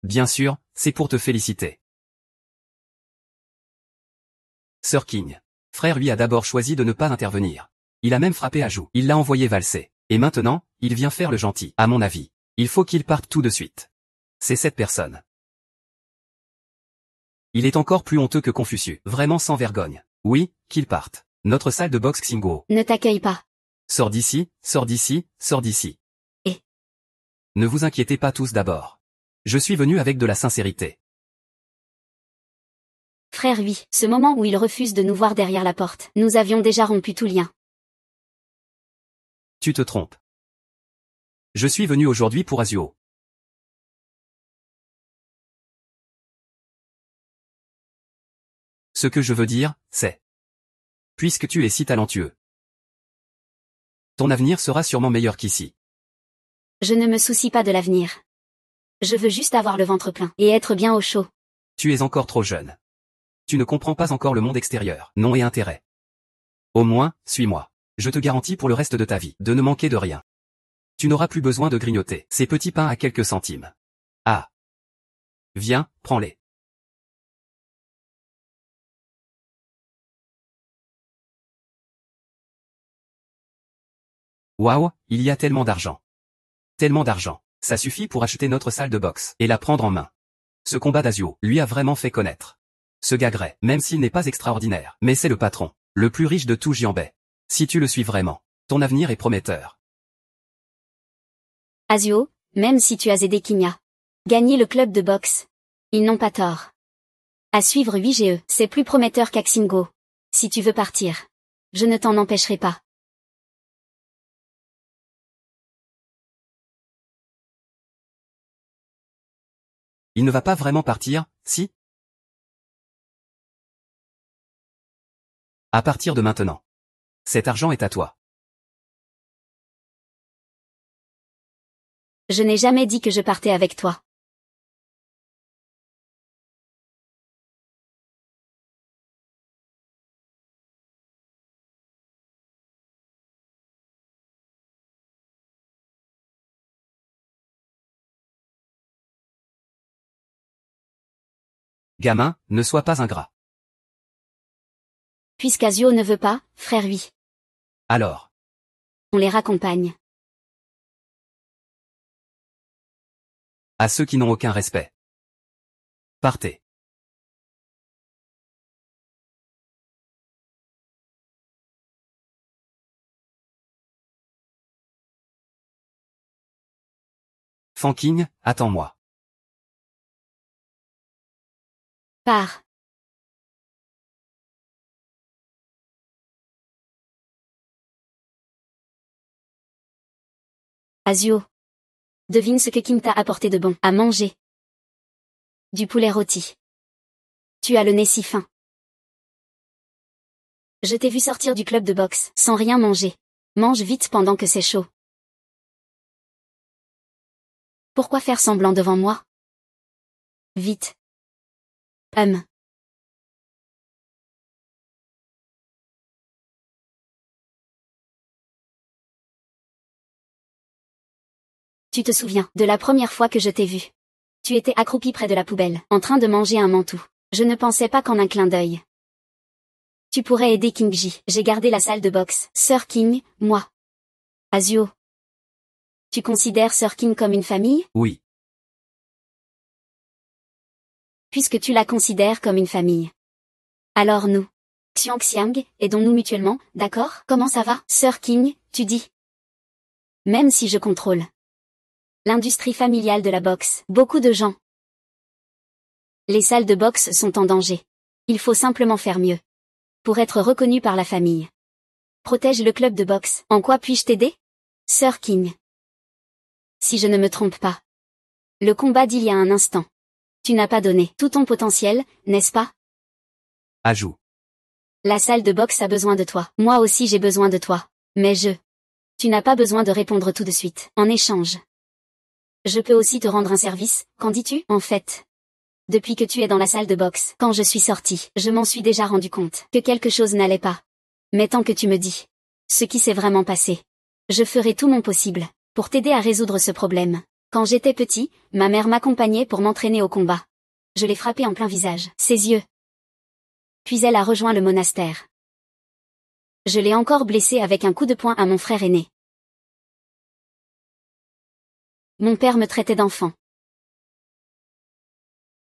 Bien sûr, c'est pour te féliciter. Sir King. Frère lui a d'abord choisi de ne pas intervenir. Il a même frappé à joue. Il l'a envoyé valser. Et maintenant, il vient faire le gentil. À mon avis, il faut qu'il parte tout de suite. C'est cette personne. Il est encore plus honteux que Confucius. Vraiment sans vergogne. Oui, qu'il parte. Notre salle de boxe Xinguo. Ne t'accueille pas. Sors d'ici, sors d'ici, sors d'ici. Et ne vous inquiétez pas tous d'abord. Je suis venu avec de la sincérité. Frère lui, ce moment où il refuse de nous voir derrière la porte, nous avions déjà rompu tout lien. Tu te trompes. Je suis venu aujourd'hui pour Azuo. Ce que je veux dire, c'est... Puisque tu es si talentueux, ton avenir sera sûrement meilleur qu'ici. Je ne me soucie pas de l'avenir. Je veux juste avoir le ventre plein et être bien au chaud. Tu es encore trop jeune. Tu ne comprends pas encore le monde extérieur, nom et intérêt. Au moins, suis-moi. Je te garantis pour le reste de ta vie de ne manquer de rien. Tu n'auras plus besoin de grignoter ces petits pains à quelques centimes. Ah. Viens, prends-les. Waouh, il y a tellement d'argent. Tellement d'argent. Ça suffit pour acheter notre salle de boxe et la prendre en main. Ce combat d'Azuo lui a vraiment fait connaître. Ce gars Gray, même s'il n'est pas extraordinaire, mais c'est le patron, le plus riche de tout Jianbei. Si tu le suis vraiment, ton avenir est prometteur. Azuo, même si tu as aidé Kinya. Gagner le club de boxe. Ils n'ont pas tort. À suivre 8GE, c'est plus prometteur qu'Axingo. Si tu veux partir, je ne t'en empêcherai pas. Il ne va pas vraiment partir, si? À partir de maintenant. Cet argent est à toi. Je n'ai jamais dit que je partais avec toi. Gamin, ne sois pas ingrat. Puisqu'Azuo ne veut pas, frère oui. Alors. On les raccompagne. À ceux qui n'ont aucun respect. Partez. Fan King, attends-moi. Pars. Azuo. Devine ce que Kim t'a apporté de bon à manger. Du poulet rôti. Tu as le nez si fin. Je t'ai vu sortir du club de boxe sans rien manger. Mange vite pendant que c'est chaud. Pourquoi faire semblant devant moi? Vite. Tu te souviens de la première fois que je t'ai vu? Tu étais accroupi près de la poubelle, en train de manger un mantou. Je ne pensais pas qu'en un clin d'œil. Tu pourrais aider King J. J'ai gardé la salle de boxe. Sir King, moi. Azuo. Tu considères Sir King comme une famille? Oui. Puisque tu la considères comme une famille. Alors nous, Xiang, aidons-nous mutuellement, d'accord? Comment ça va, Sir King, tu dis? Même si je contrôle l'industrie familiale de la boxe, beaucoup de gens. Les salles de boxe sont en danger. Il faut simplement faire mieux. Pour être reconnu par la famille. Protège le club de boxe. En quoi puis-je t'aider? Sir King. Si je ne me trompe pas. Le combat d'il y a un instant. Tu n'as pas donné tout ton potentiel, n'est-ce pas? Ajout. La salle de boxe a besoin de toi. Moi aussi j'ai besoin de toi. Mais tu n'as pas besoin de répondre tout de suite. En échange. Je peux aussi te rendre un service, qu'en dis-tu? En fait. Depuis que tu es dans la salle de boxe, quand je suis sortie, je m'en suis déjà rendu compte que quelque chose n'allait pas. Mais tant que tu me dis ce qui s'est vraiment passé, je ferai tout mon possible pour t'aider à résoudre ce problème. Quand j'étais petit, ma mère m'accompagnait pour m'entraîner au combat. Je l'ai frappé en plein visage, ses yeux. Puis elle a rejoint le monastère. Je l'ai encore blessé avec un coup de poing à mon frère aîné. Mon père me traitait d'enfant.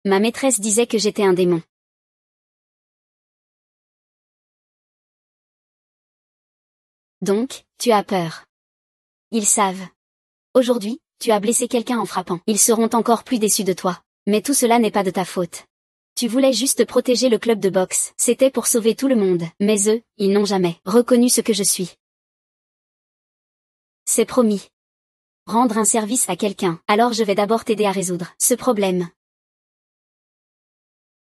Ma maîtresse disait que j'étais un démon. Donc, tu as peur. Ils savent. Aujourd'hui, tu as blessé quelqu'un en frappant. Ils seront encore plus déçus de toi. Mais tout cela n'est pas de ta faute. Tu voulais juste protéger le club de boxe. C'était pour sauver tout le monde. Mais eux, ils n'ont jamais reconnu ce que je suis. C'est promis. Rendre un service à quelqu'un. Alors je vais d'abord t'aider à résoudre ce problème.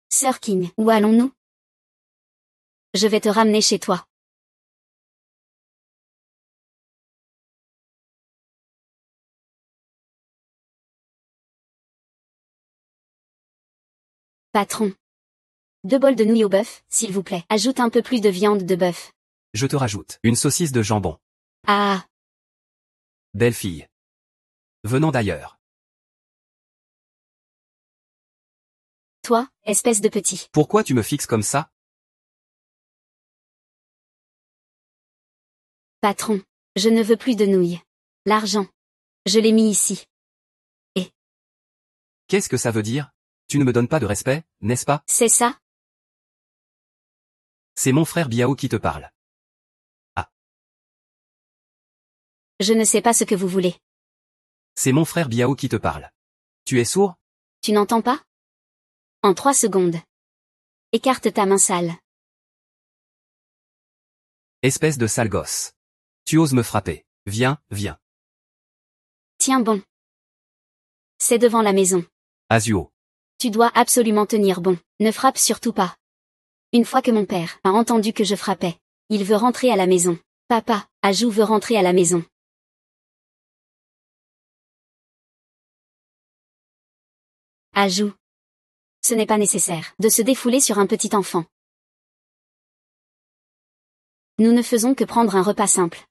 Sir King, où allons-nous? Je vais te ramener chez toi. Patron. 2 bols de nouilles au bœuf, s'il vous plaît. Ajoute un peu plus de viande de bœuf. Je te rajoute une saucisse de jambon. Ah. Belle fille. Venant d'ailleurs. Toi, espèce de petit. Pourquoi tu me fixes comme ça? Patron. Je ne veux plus de nouilles. L'argent. Je l'ai mis ici. Et. Qu'est-ce que ça veut dire? Tu ne me donnes pas de respect, n'est-ce pas? C'est ça? C'est mon frère Biao qui te parle. Ah. Je ne sais pas ce que vous voulez. C'est mon frère Biao qui te parle. Tu es sourd? Tu n'entends pas? En 3 secondes. Écarte ta main sale. Espèce de sale gosse. Tu oses me frapper. Viens, viens. Tiens bon. C'est devant la maison. Azuo. Tu dois absolument tenir bon. Ne frappe surtout pas. Une fois que mon père a entendu que je frappais, il veut rentrer à la maison. Papa, Ajuo veut rentrer à la maison. Ajuo. Ce n'est pas nécessaire de se défouler sur un petit enfant. Nous ne faisons que prendre un repas simple.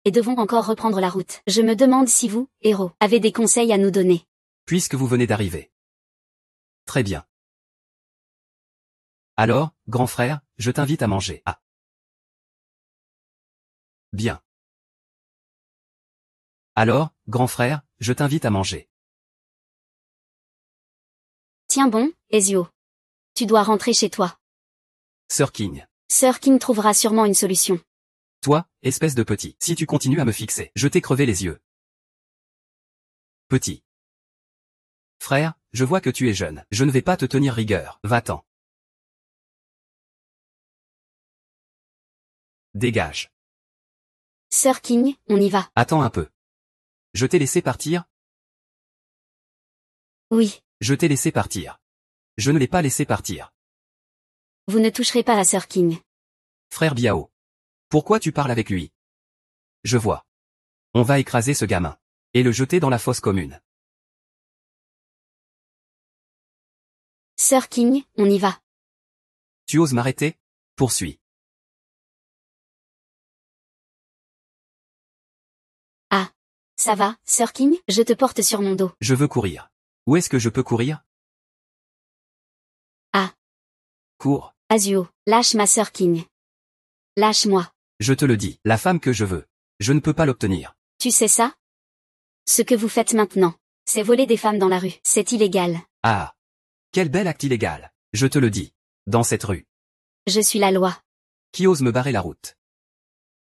Et devons encore reprendre la route. Je me demande si vous, héros, avez des conseils à nous donner. Puisque vous venez d'arriver. Très bien. Alors, grand frère, je t'invite à manger. Ah. Bien. Alors, grand frère, je t'invite à manger. Tiens bon, Ezio. Tu dois rentrer chez toi. Sir King. Sir King trouvera sûrement une solution. Toi, espèce de petit, si tu continues à me fixer, je t'ai crevé les yeux. Petit. Frère, je vois que tu es jeune, je ne vais pas te tenir rigueur, va-t'en. Dégage. Sir King, on y va. Attends un peu. Je t'ai laissé partir? Oui. Je t'ai laissé partir. Je ne l'ai pas laissé partir. Vous ne toucherez pas à Sir King. Frère Biao. Pourquoi tu parles avec lui? Je vois. On va écraser ce gamin. Et le jeter dans la fosse commune. Sir King, on y va. Tu oses m'arrêter? Poursuis. Ah. Ça va, Sir King? Je te porte sur mon dos. Je veux courir. Où est-ce que je peux courir? Ah. Cours. Azuo, lâche ma Sir King. Lâche-moi. Je te le dis, la femme que je veux. Je ne peux pas l'obtenir. Tu sais ça? Ce que vous faites maintenant, c'est voler des femmes dans la rue. C'est illégal. Ah. Quel bel acte illégal. Je te le dis. Dans cette rue. Je suis la loi. Qui ose me barrer la route?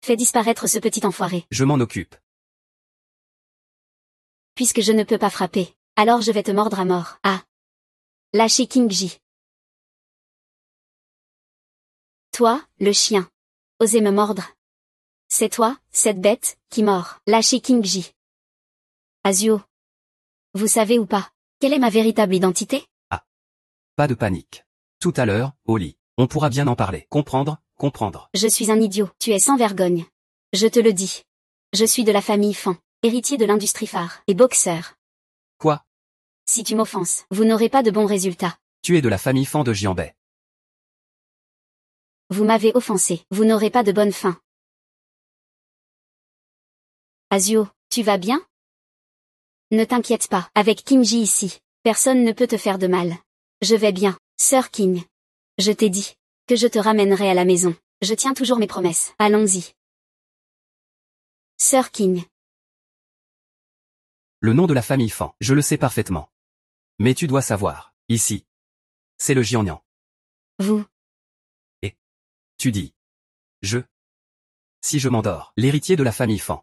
Fais disparaître ce petit enfoiré. Je m'en occupe. Puisque je ne peux pas frapper, alors je vais te mordre à mort. Ah. Lâchez King Ji. Toi, le chien. Osez me mordre. C'est toi, cette bête, qui mord. Lâchez King Ji. Azuo. Vous savez ou pas, quelle est ma véritable identité? Ah. Pas de panique. Tout à l'heure, au lit. On pourra bien en parler. Comprendre. Je suis un idiot. Tu es sans vergogne. Je te le dis. Je suis de la famille Fan, héritier de l'industrie phare, et boxeur. Quoi? Si tu m'offenses, vous n'aurez pas de bons résultats. Tu es de la famille Fan de Jianbei. Vous m'avez offensé. Vous n'aurez pas de bonne fin. Azuo, tu vas bien? Ne t'inquiète pas. Avec King Ji ici, personne ne peut te faire de mal. Je vais bien, Sir King. Je t'ai dit que je te ramènerai à la maison. Je tiens toujours mes promesses. Allons-y. Sir King. Le nom de la famille Fan, je le sais parfaitement. Mais tu dois savoir, ici. C'est le Jiannian. Vous. Et. Tu dis. Je. Si je m'endors, l'héritier de la famille Fan.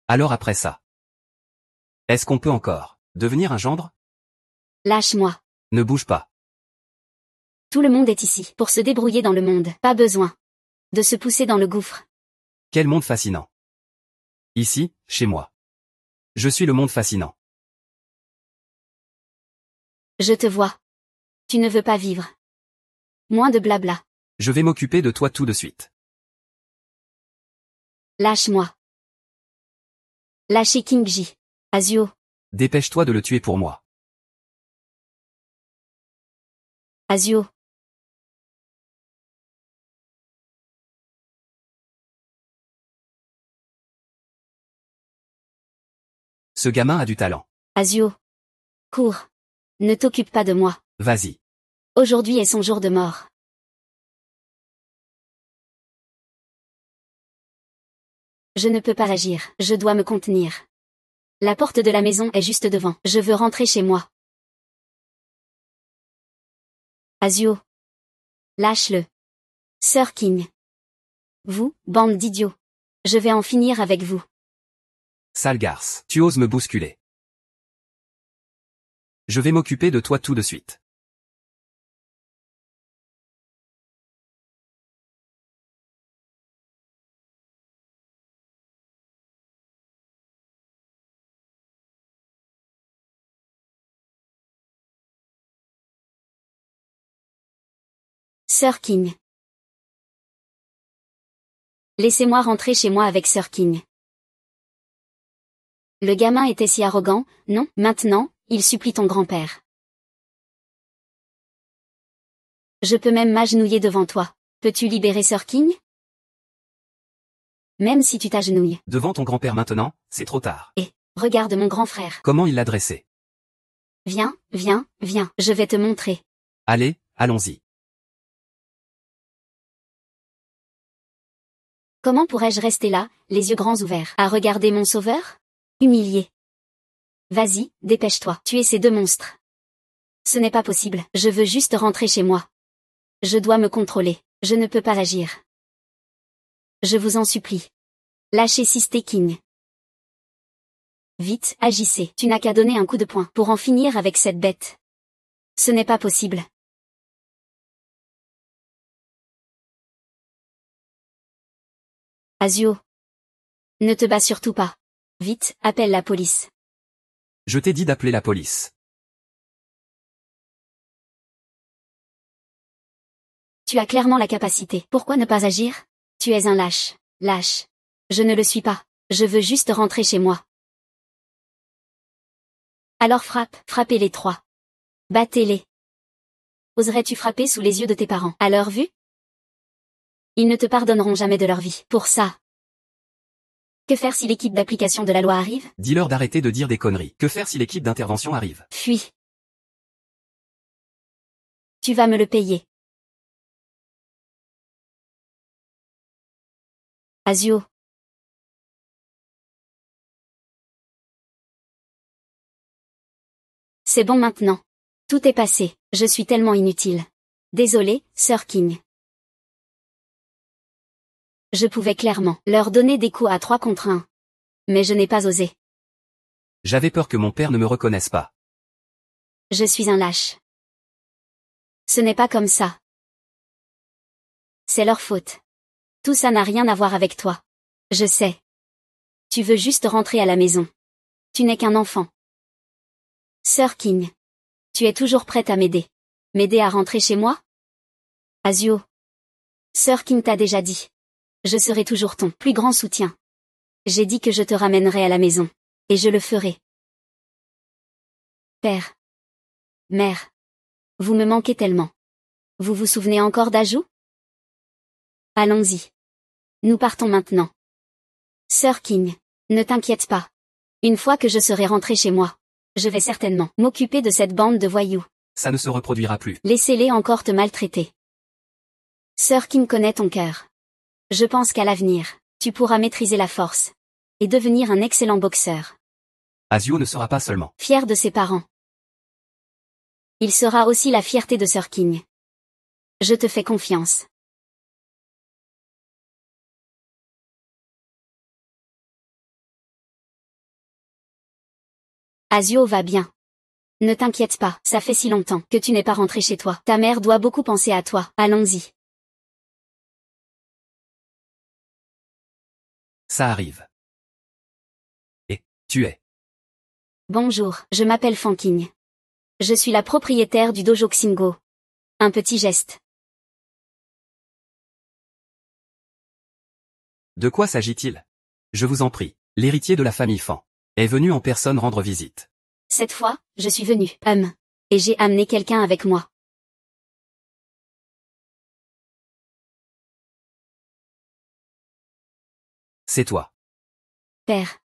Alors après ça. Est-ce qu'on peut encore devenir un gendre? Lâche-moi. Ne bouge pas. Tout le monde est ici pour se débrouiller dans le monde. Pas besoin de se pousser dans le gouffre. Quel monde fascinant. Ici, chez moi. Je suis le monde fascinant. Je te vois. Tu ne veux pas vivre. Moins de blabla. Je vais m'occuper de toi tout de suite. Lâche-moi. Lâchez King Ji. Azuo. Dépêche-toi de le tuer pour moi. Azuo. Ce gamin a du talent. Azuo. Cours. Ne t'occupe pas de moi. Vas-y. Aujourd'hui est son jour de mort. Je ne peux pas agir. Je dois me contenir. La porte de la maison est juste devant. Je veux rentrer chez moi. Azuo. Lâche-le. Sir King. Vous, bande d'idiots. Je vais en finir avec vous. Sale garce, tu oses me bousculer. Je vais m'occuper de toi tout de suite. Sir King. Laissez-moi rentrer chez moi avec Sir King. Le gamin était si arrogant, non, maintenant, il supplie ton grand-père. Je peux même m'agenouiller devant toi. Peux-tu libérer Sir King? Même si tu t'agenouilles. Devant ton grand-père maintenant, c'est trop tard. Et, regarde mon grand frère. Comment il l'a dressé? Viens, viens, viens, je vais te montrer. Allez, allons-y. Comment pourrais-je rester là, les yeux grands ouverts, à regarder mon sauveur? Humilié. Vas-y, dépêche-toi, tuez ces deux monstres. Ce n'est pas possible, je veux juste rentrer chez moi. Je dois me contrôler, je ne peux pas agir. Je vous en supplie. Lâchez Sister King. Vite, agissez, tu n'as qu'à donner un coup de poing pour en finir avec cette bête. Ce n'est pas possible. Azuo. Ne te bats surtout pas. Vite, appelle la police. Je t'ai dit d'appeler la police. Tu as clairement la capacité. Pourquoi ne pas agir? Tu es un lâche. Lâche. Je ne le suis pas. Je veux juste rentrer chez moi. Alors frappe, frappez les trois. Battez-les. Oserais-tu frapper sous les yeux de tes parents, à leur vue? Ils ne te pardonneront jamais de leur vie, pour ça. Que faire si l'équipe d'application de la loi arrive? Dis-leur d'arrêter de dire des conneries. Que faire si l'équipe d'intervention arrive? Fuis. Tu vas me le payer. Azio. C'est bon maintenant. Tout est passé, je suis tellement inutile. Désolé, Sir King. Je pouvais clairement leur donner des coups à 3 contre 1. Mais je n'ai pas osé. J'avais peur que mon père ne me reconnaisse pas. Je suis un lâche. Ce n'est pas comme ça. C'est leur faute. Tout ça n'a rien à voir avec toi. Je sais. Tu veux juste rentrer à la maison. Tu n'es qu'un enfant. Sir King. Tu es toujours prête à m'aider. M'aider à rentrer chez moi? Azio. Sir King t'a déjà dit. Je serai toujours ton plus grand soutien. J'ai dit que je te ramènerai à la maison. Et je le ferai. Père. Mère. Vous me manquez tellement. Vous vous souvenez encore d'Ajou? Allons-y. Nous partons maintenant. Sir King, ne t'inquiète pas. Une fois que je serai rentré chez moi, je vais certainement m'occuper de cette bande de voyous. Ça ne se reproduira plus. Laissez-les encore te maltraiter. Sir King connaît ton cœur. Je pense qu'à l'avenir, tu pourras maîtriser la force. Et devenir un excellent boxeur. Azio ne sera pas seulement fier de ses parents. Il sera aussi la fierté de Sir King. Je te fais confiance. Azio va bien. Ne t'inquiète pas, ça fait si longtemps que tu n'es pas rentré chez toi. Ta mère doit beaucoup penser à toi. Allons-y. Ça arrive. Et, tu es. Bonjour, je m'appelle Fanking. Je suis la propriétaire du dojo Xingo. Un petit geste. De quoi s'agit-il? Je vous en prie, l'héritier de la famille Fan est venu en personne rendre visite. Cette fois, je suis venu, et j'ai amené quelqu'un avec moi. C'est toi. Père.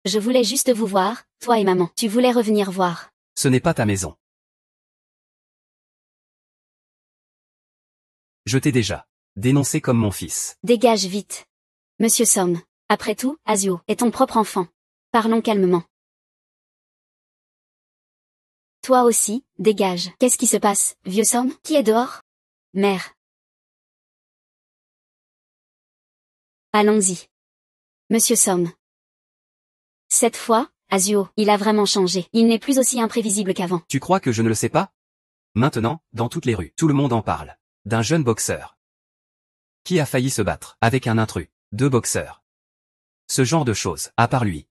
Je voulais juste vous voir, toi et maman. Tu voulais revenir voir. Ce n'est pas ta maison. Je t'ai déjà dénoncé comme mon fils. Dégage vite. Monsieur Song. Après tout, Azio est ton propre enfant. Parlons calmement. Toi aussi, dégage. Qu'est-ce qui se passe, vieux Song? Qui est dehors? Mère. Allons-y. Monsieur Song. Cette fois, Azio, il a vraiment changé. Il n'est plus aussi imprévisible qu'avant. Tu crois que je ne le sais pas? Maintenant, dans toutes les rues, tout le monde en parle. D'un jeune boxeur. Qui a failli se battre avec un intrus. 2 boxeurs. Ce genre de choses, à part lui.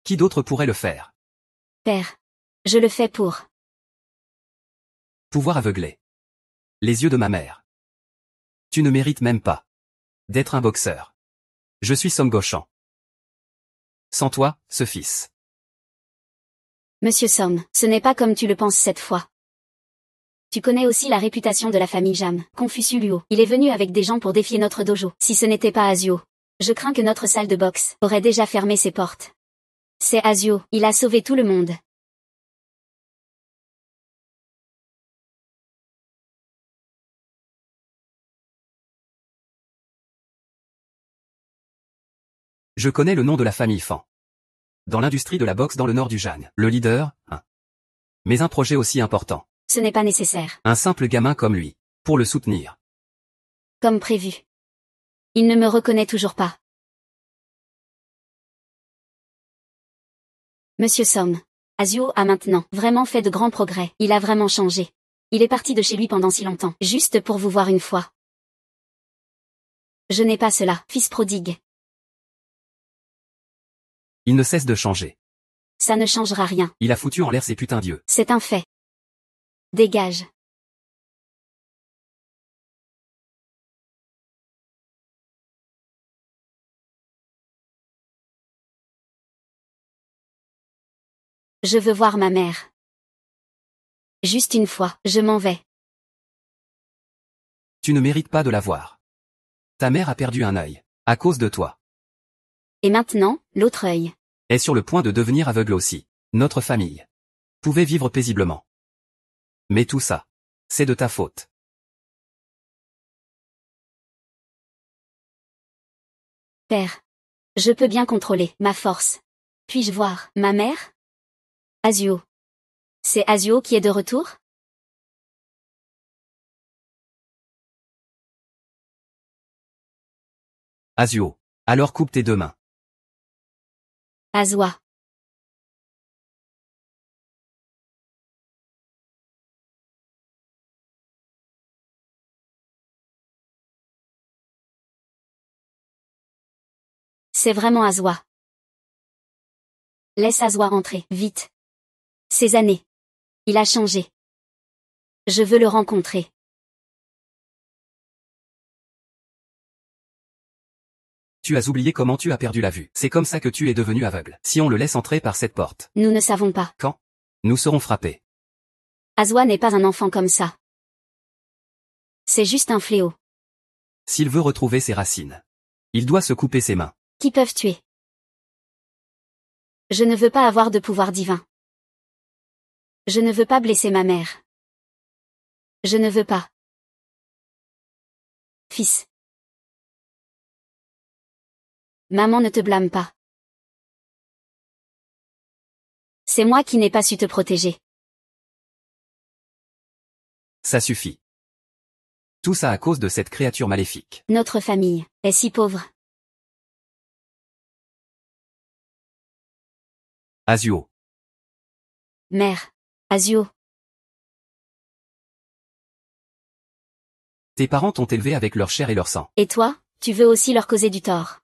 Qui d'autre pourrait le faire? Père. Je le fais pour. Pouvoir aveugler. Les yeux de ma mère. Tu ne mérites même pas d'être un boxeur. Je suis Song Gauchan. Sans toi, ce fils. Monsieur Song, ce n'est pas comme tu le penses cette fois. Tu connais aussi la réputation de la famille Jam, Confucius Luo. Il est venu avec des gens pour défier notre dojo. Si ce n'était pas Azio, je crains que notre salle de boxe aurait déjà fermé ses portes. C'est Azio, il a sauvé tout le monde. Je connais le nom de la famille Fan. Dans l'industrie de la boxe dans le nord du Jiang, le leader, mais un projet aussi important. Ce n'est pas nécessaire. Un simple gamin comme lui, pour le soutenir. Comme prévu. Il ne me reconnaît toujours pas. Monsieur Song. Azio a maintenant vraiment fait de grands progrès. Il a vraiment changé. Il est parti de chez lui pendant si longtemps, juste pour vous voir une fois. Je n'ai pas cela, fils prodigue. Il ne cesse de changer. Ça ne changera rien. Il a foutu en l'air ses putains d'yeux. C'est un fait. Dégage. Je veux voir ma mère. Juste une fois, je m'en vais. Tu ne mérites pas de la voir. Ta mère a perdu un œil. À cause de toi. Et maintenant, l'autre œil. Est sur le point de devenir aveugle aussi. Notre famille pouvait vivre paisiblement. Mais tout ça, c'est de ta faute. Père. Je peux bien contrôler ma force. Puis-je voir ma mère? Azio. C'est Azio qui est de retour? Azio. Alors coupe tes deux mains. Azwa. C'est vraiment Azwa. Laisse Azwa entrer, vite. Ces années. Il a changé. Je veux le rencontrer. Tu as oublié comment tu as perdu la vue. C'est comme ça que tu es devenu aveugle. Si on le laisse entrer par cette porte. Nous ne savons pas. Quand? Nous serons frappés. Azwa n'est pas un enfant comme ça. C'est juste un fléau. S'il veut retrouver ses racines, il doit se couper ses mains. Qui peuvent tuer. Je ne veux pas avoir de pouvoir divin. Je ne veux pas blesser ma mère. Je ne veux pas. Fils. Maman ne te blâme pas. C'est moi qui n'ai pas su te protéger. Ça suffit. Tout ça à cause de cette créature maléfique. Notre famille est si pauvre. Azio. Mère. Azio. Tes parents t'ont élevé avec leur chair et leur sang. Et toi, tu veux aussi leur causer du tort.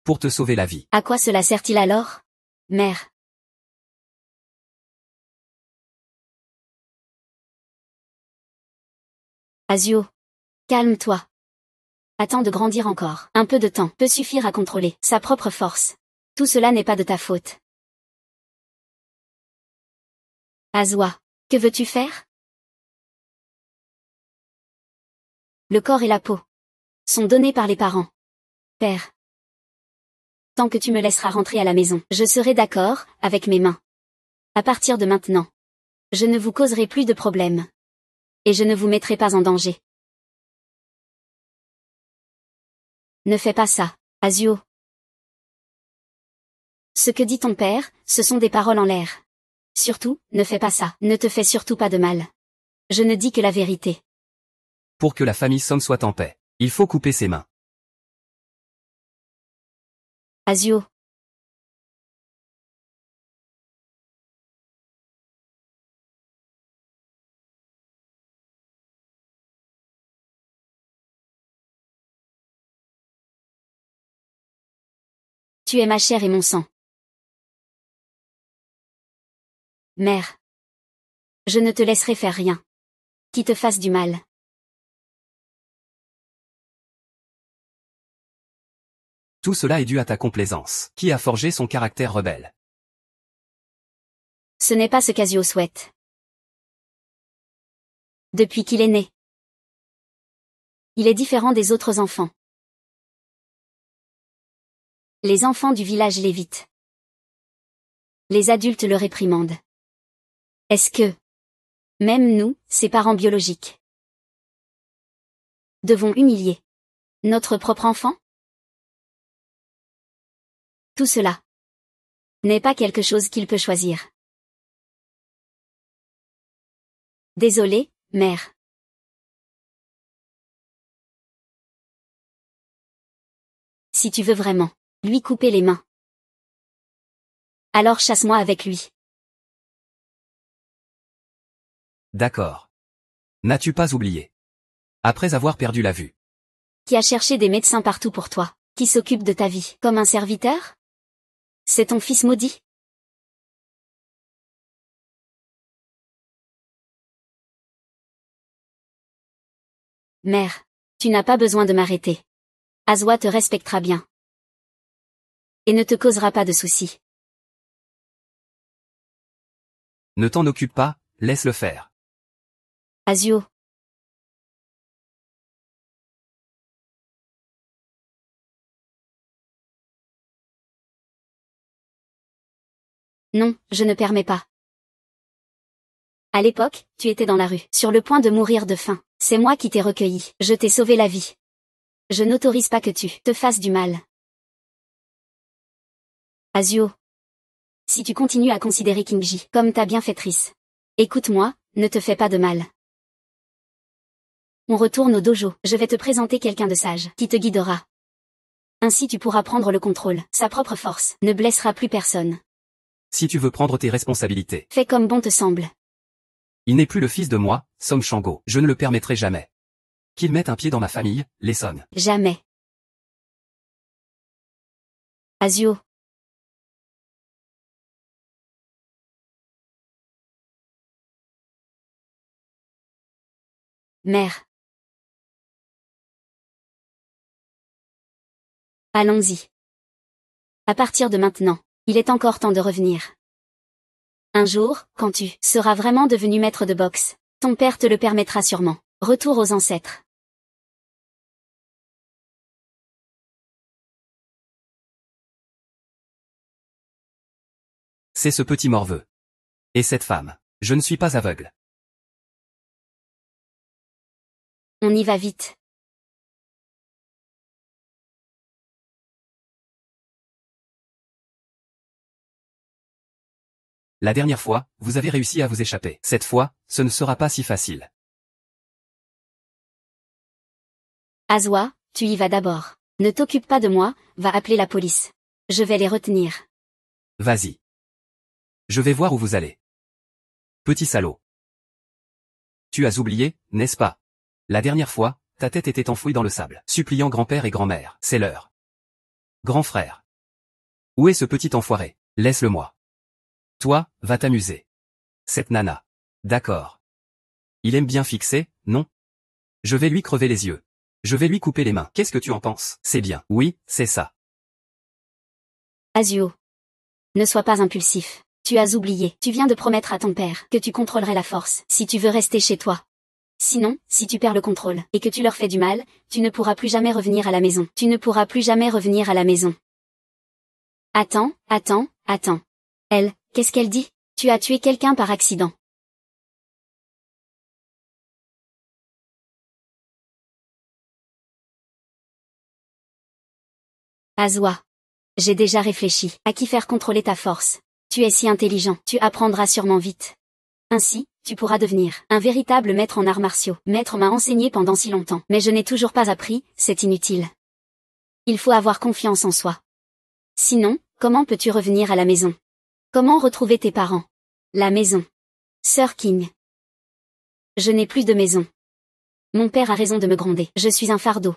Pour te sauver la vie. À quoi cela sert-il alors? Mère. Azio. Calme-toi. Attends de grandir encore. Un peu de temps peut suffire à contrôler sa propre force. Tout cela n'est pas de ta faute. Azwa. Que veux-tu faire? Le corps et la peau sont donnés par les parents. Père. Tant que tu me laisseras rentrer à la maison, je serai d'accord, avec mes mains. À partir de maintenant. Je ne vous causerai plus de problèmes. Et je ne vous mettrai pas en danger. Ne fais pas ça, Azio. Ce que dit ton père, ce sont des paroles en l'air. Surtout, ne fais pas ça, ne te fais surtout pas de mal. Je ne dis que la vérité. Pour que la famille Somme soit en paix, il faut couper ses mains. Azio. Tu es ma chair et mon sang. Mère. Je ne te laisserai faire rien qui te fasse du mal. Tout cela est dû à ta complaisance, qui a forgé son caractère rebelle. Ce n'est pas ce qu'Azio souhaite. Depuis qu'il est né. Il est différent des autres enfants. Les enfants du village l'évitent. Les adultes le réprimandent. Est-ce que, même nous, ses parents biologiques, devons humilier notre propre enfant? Tout cela n'est pas quelque chose qu'il peut choisir. Désolé, mère. Si tu veux vraiment lui couper les mains, alors chasse-moi avec lui. D'accord. N'as-tu pas oublié? Après avoir perdu la vue. Qui a cherché des médecins partout pour toi, qui s'occupe de ta vie, comme un serviteur? C'est ton fils maudit? Mère. Tu n'as pas besoin de m'arrêter. Azwa te respectera bien. Et ne te causera pas de soucis. Ne t'en occupe pas, laisse-le faire. Azio. Non, je ne permets pas. À l'époque, tu étais dans la rue, sur le point de mourir de faim. C'est moi qui t'ai recueilli. Je t'ai sauvé la vie. Je n'autorise pas que tu te fasses du mal. Azio. Si tu continues à considérer Kingji comme ta bienfaitrice. Écoute-moi, ne te fais pas de mal. On retourne au dojo. Je vais te présenter quelqu'un de sage, qui te guidera. Ainsi tu pourras prendre le contrôle. Sa propre force ne blessera plus personne. Si tu veux prendre tes responsabilités. Fais comme bon te semble. Il n'est plus le fils de moi, Song Shango. Je ne le permettrai jamais. Qu'il mette un pied dans ma famille, les Song. Jamais. Azio. Mère. Allons-y. À partir de maintenant, il est encore temps de revenir. Un jour, quand tu seras vraiment devenu maître de boxe, ton père te le permettra sûrement. Retour aux ancêtres. C'est ce petit morveux. Et cette femme. Je ne suis pas aveugle. On y va vite. La dernière fois, vous avez réussi à vous échapper. Cette fois, ce ne sera pas si facile. Azwa, tu y vas d'abord. Ne t'occupe pas de moi, va appeler la police. Je vais les retenir. Vas-y. Je vais voir où vous allez. Petit salaud. Tu as oublié, n'est-ce pas? La dernière fois, ta tête était enfouie dans le sable. Suppliant grand-père et grand-mère. C'est l'heure. Grand frère. Où est ce petit enfoiré? Laisse-le-moi. Toi, va t'amuser. Cette nana. D'accord. Il aime bien fixer, non? Je vais lui crever les yeux. Je vais lui couper les mains. Qu'est-ce que tu en penses? C'est bien. Oui, c'est ça. Azio. Ne sois pas impulsif. Tu as oublié. Tu viens de promettre à ton père que tu contrôlerais la force si tu veux rester chez toi. Sinon, si tu perds le contrôle et que tu leur fais du mal, tu ne pourras plus jamais revenir à la maison. Tu ne pourras plus jamais revenir à la maison. Attends. Elle, qu'est-ce qu'elle dit? Tu as tué quelqu'un par accident. Azwa. J'ai déjà réfléchi à qui faire contrôler ta force. Tu es si intelligent, tu apprendras sûrement vite. Ainsi, tu pourras devenir un véritable maître en arts martiaux. Maître m'a enseigné pendant si longtemps, mais je n'ai toujours pas appris, c'est inutile. Il faut avoir confiance en soi. Sinon, comment peux-tu revenir à la maison? Comment retrouver tes parents? La maison. Sir King. Je n'ai plus de maison. Mon père a raison de me gronder. Je suis un fardeau.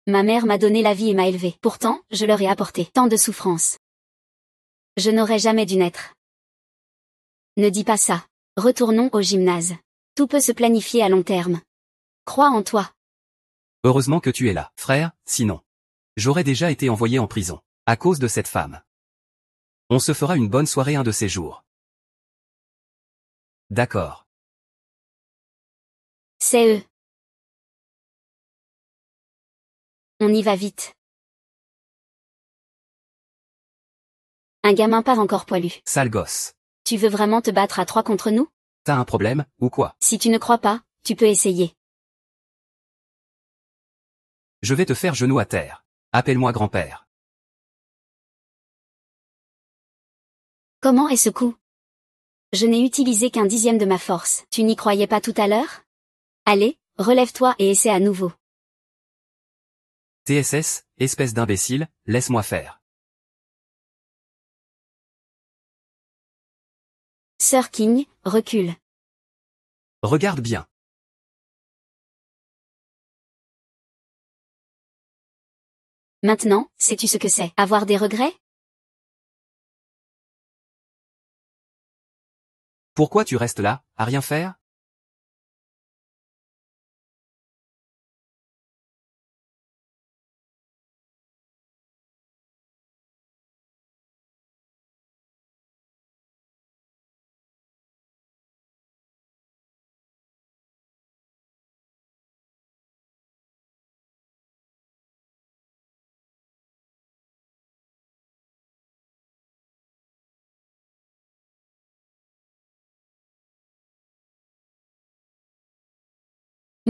Ma mère m'a donné la vie et m'a élevé. Pourtant, je leur ai apporté tant de souffrances. Je n'aurais jamais dû naître. Ne dis pas ça. Retournons au gymnase. Tout peut se planifier à long terme. Crois en toi. Heureusement que tu es là, frère, sinon. J'aurais déjà été envoyé en prison. À cause de cette femme. On se fera une bonne soirée un de ces jours. D'accord. C'est eux. On y va vite. Un gamin pas encore poilu. Sale gosse. Tu veux vraiment te battre à 3 contre nous? T'as un problème, ou quoi? Si tu ne crois pas, tu peux essayer. Je vais te faire genou à terre. Appelle-moi grand-père. Comment est ce coup? Je n'ai utilisé qu'un dixième de ma force. Tu n'y croyais pas tout à l'heure? Allez, relève-toi et essaie à nouveau. TSS, espèce d'imbécile, laisse-moi faire. Sir King, recule. Regarde bien. Maintenant, sais-tu ce que c'est, avoir des regrets? Pourquoi tu restes là, à rien faire?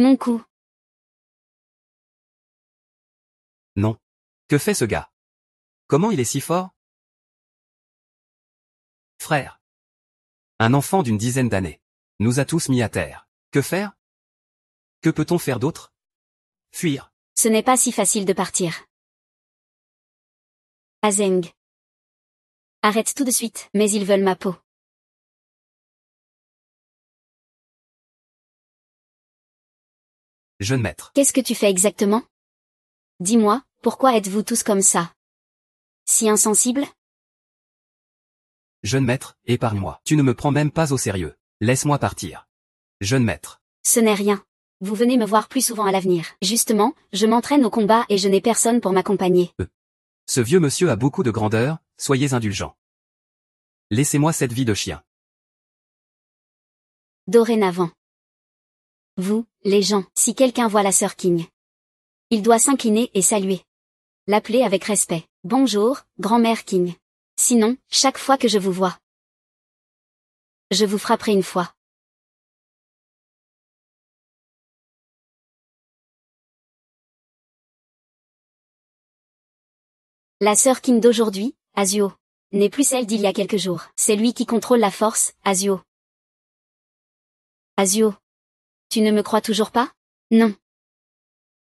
Mon cou. Non. Que fait ce gars? Comment il est si fort? Frère. Un enfant d'une dizaine d'années. Nous a tous mis à terre. Que faire? Que peut-on faire d'autre? Fuir. Ce n'est pas si facile de partir. Azeng. Arrête tout de suite, mais ils veulent ma peau. Jeune maître. Qu'est-ce que tu fais exactement? Dis-moi, pourquoi êtes-vous tous comme ça? Si insensibles? Jeune maître, épargne-moi. Tu ne me prends même pas au sérieux. Laisse-moi partir. Jeune maître. Ce n'est rien. Vous venez me voir plus souvent à l'avenir. Justement, je m'entraîne au combat et je n'ai personne pour m'accompagner. Ce vieux monsieur a beaucoup de grandeur, soyez indulgents. Laissez-moi cette vie de chien. Dorénavant. Vous, les gens, si quelqu'un voit la sœur King, il doit s'incliner et saluer. L'appeler avec respect. Bonjour, grand-mère King. Sinon, chaque fois que je vous vois, je vous frapperai une fois. La sœur King d'aujourd'hui, Azuo, n'est plus celle d'il y a quelques jours. C'est lui qui contrôle la force, Azuo. Azuo. Tu ne me crois toujours pas? Non.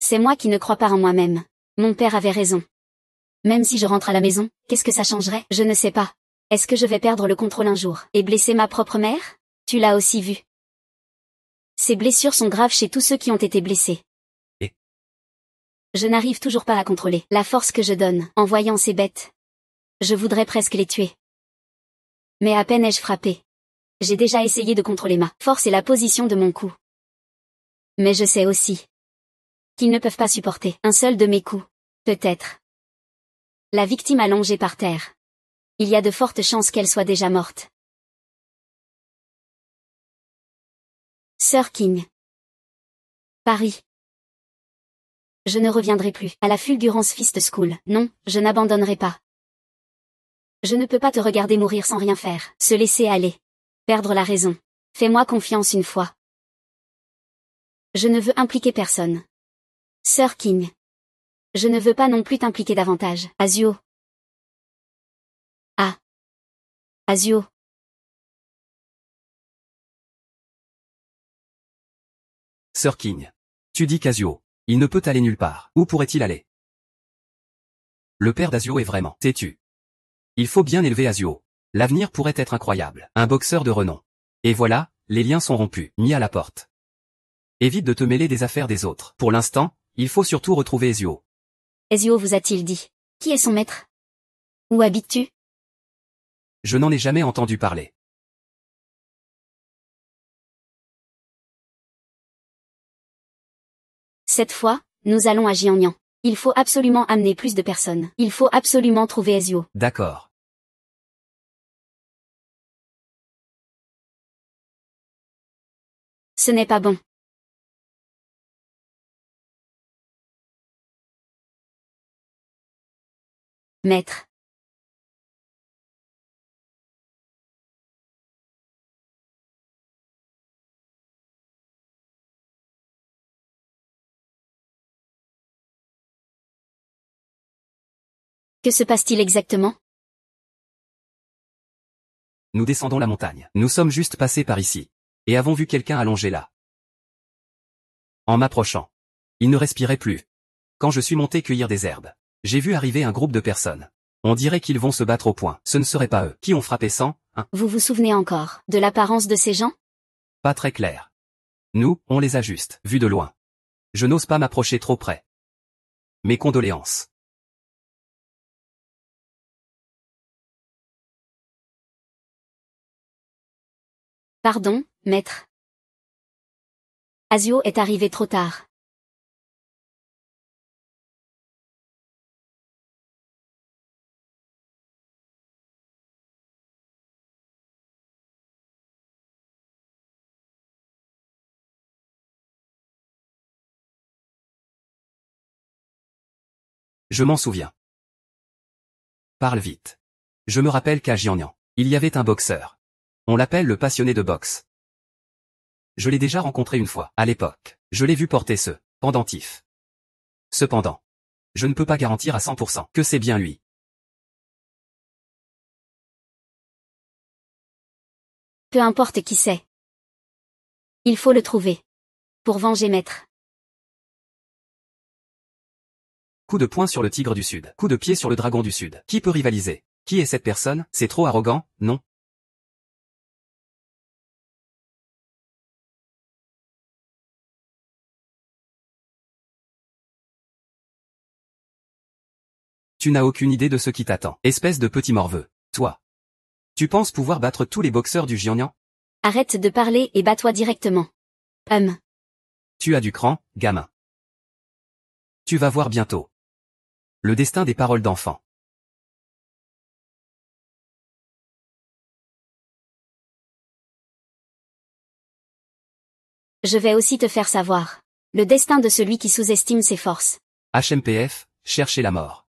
C'est moi qui ne crois pas en moi-même. Mon père avait raison. Même si je rentre à la maison, qu'est-ce que ça changerait? Je ne sais pas. Est-ce que je vais perdre le contrôle un jour et blesser ma propre mère? Tu l'as aussi vu. Ces blessures sont graves chez tous ceux qui ont été blessés. Et je n'arrive toujours pas à contrôler la force que je donne en voyant ces bêtes. Je voudrais presque les tuer. Mais à peine ai-je frappé. J'ai déjà essayé de contrôler ma force et la position de mon cou. Mais je sais aussi qu'ils ne peuvent pas supporter un seul de mes coups. Peut-être. La victime allongée par terre. Il y a de fortes chances qu'elle soit déjà morte. Sœur King. Paris. Je ne reviendrai plus à la Fulgurance Fist School. Non, je n'abandonnerai pas. Je ne peux pas te regarder mourir sans rien faire. Se laisser aller. Perdre la raison. Fais-moi confiance une fois. Je ne veux impliquer personne. Sœur King. Je ne veux pas non plus t'impliquer davantage. Azuo. Ah. Azuo. Sœur King. Tu dis qu'Azuo, il ne peut aller nulle part. Où pourrait-il aller? Le père d'Azuo est vraiment têtu. Il faut bien élever Azuo. L'avenir pourrait être incroyable. Un boxeur de renom. Et voilà, les liens sont rompus, mis à la porte. Évite de te mêler des affaires des autres. Pour l'instant, il faut surtout retrouver Azuo. Azuo vous a-t-il dit? Qui est son maître? Où habites-tu? Je n'en ai jamais entendu parler. Cette fois, nous allons à Jiangnan. Il faut absolument amener plus de personnes. Il faut absolument trouver Azuo. D'accord. Ce n'est pas bon. Maître. Que se passe-t-il exactement? Nous descendons la montagne. Nous sommes juste passés par ici. Et avons vu quelqu'un allongé là. En m'approchant. Il ne respirait plus. Quand je suis monté cueillir des herbes, j'ai vu arriver un groupe de personnes. On dirait qu'ils vont se battre au poing. Ce ne serait pas eux qui ont frappé sans, hein? Vous vous souvenez encore de l'apparence de ces gens? Pas très clair. Nous, on les a juste vus de loin. Je n'ose pas m'approcher trop près. Mes condoléances. Pardon, maître. Azuo est arrivé trop tard. Je m'en souviens. Parle vite. Je me rappelle qu'à Jiangnan, il y avait un boxeur. On l'appelle le passionné de boxe. Je l'ai déjà rencontré une fois, à l'époque. Je l'ai vu porter ce pendentif. Cependant, je ne peux pas garantir à 100% que c'est bien lui. Peu importe qui c'est. Il faut le trouver. Pour venger Maître. Coup de poing sur le tigre du Sud. Coup de pied sur le dragon du Sud. Qui peut rivaliser? Qui est cette personne? C'est trop arrogant, non? Tu n'as aucune idée de ce qui t'attend. Espèce de petit morveux. Toi. Tu penses pouvoir battre tous les boxeurs du Jiangnan? Arrête de parler et bats-toi directement. Tu as du cran, gamin. Tu vas voir bientôt. Le destin des paroles d'enfant. Je vais aussi te faire savoir. Le destin de celui qui sous-estime ses forces. HMPF, cherchez la mort.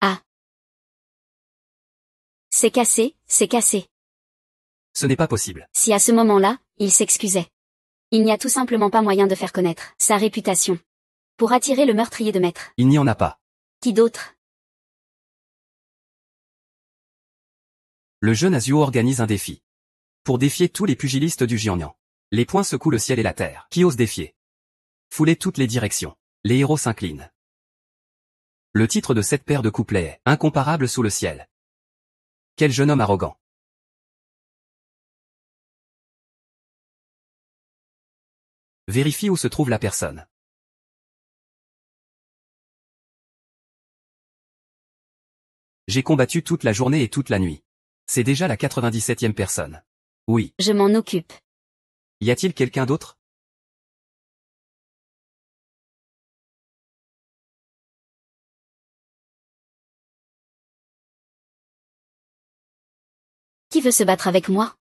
Ah. C'est cassé, c'est cassé. Ce n'est pas possible. Si à ce moment-là, il s'excusait. Il n'y a tout simplement pas moyen de faire connaître sa réputation. Pour attirer le meurtrier de Maître. Il n'y en a pas. Qui d'autre? Le jeune Azuo organise un défi. Pour défier tous les pugilistes du Jiangnan. Les poings secouent le ciel et la terre. Qui ose défier? Fouler toutes les directions. Les héros s'inclinent. Le titre de cette paire de couplets est « Incomparable sous le ciel ». Quel jeune homme arrogant. Vérifie où se trouve la personne. J'ai combattu toute la journée et toute la nuit. C'est déjà la 97e personne. Oui. Je m'en occupe. Y a-t-il quelqu'un d'autre? Qui veut se battre avec moi?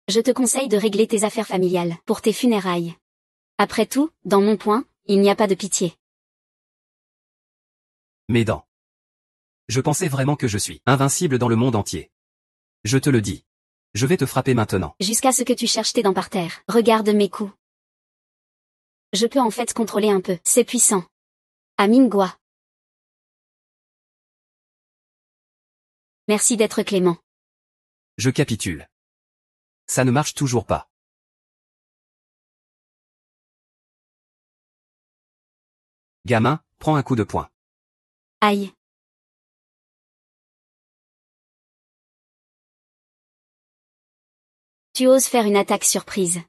Je te conseille de régler tes affaires familiales pour tes funérailles. Après tout, dans mon point, il n'y a pas de pitié. Mes dents. Je pensais vraiment que je suis invincible dans le monde entier. Je te le dis. Je vais te frapper maintenant. Jusqu'à ce que tu cherches tes dents par terre. Regarde mes coups. Je peux en fait contrôler un peu. C'est puissant. À Mingua. Merci d'être clément. Je capitule. Ça ne marche toujours pas. Gamin, prends un coup de poing. Aïe. Tu oses faire une attaque surprise.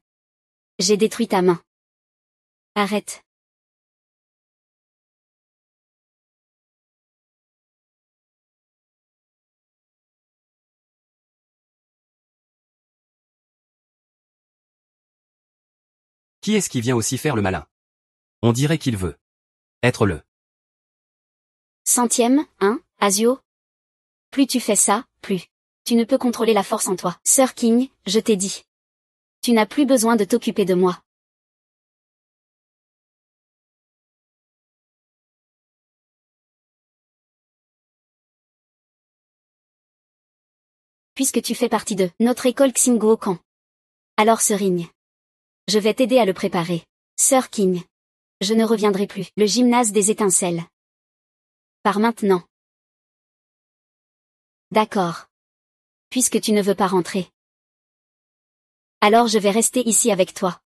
J'ai détruit ta main. Arrête. Qui est-ce qui vient aussi faire le malin? On dirait qu'il veut être le 100e, hein, Azuo? Plus tu fais ça, plus tu ne peux contrôler la force en toi. Sir King, je t'ai dit. Tu n'as plus besoin de t'occuper de moi. Puisque tu fais partie de notre école Xingguokan. Alors Serigne. Je vais t'aider à le préparer. Sir King. Je ne reviendrai plus. Le gymnase des étincelles. Par maintenant. D'accord. Puisque tu ne veux pas rentrer. Alors je vais rester ici avec toi.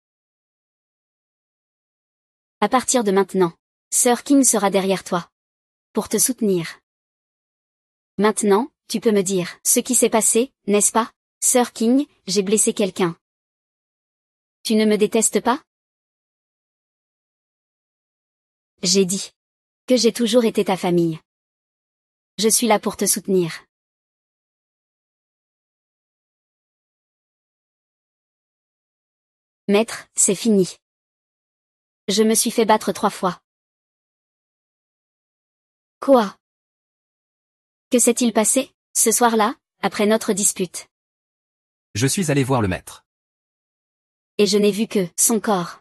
À partir de maintenant, Sir King sera derrière toi. Pour te soutenir. Maintenant, tu peux me dire ce qui s'est passé, n'est-ce pas? Sir King, j'ai blessé quelqu'un. Tu ne me détestes pas? J'ai dit que j'ai toujours été ta famille. Je suis là pour te soutenir. Maître, c'est fini. Je me suis fait battre 3 fois. Quoi? Que s'est-il passé, ce soir-là, après notre dispute? Je suis allé voir le maître. Et je n'ai vu que son corps.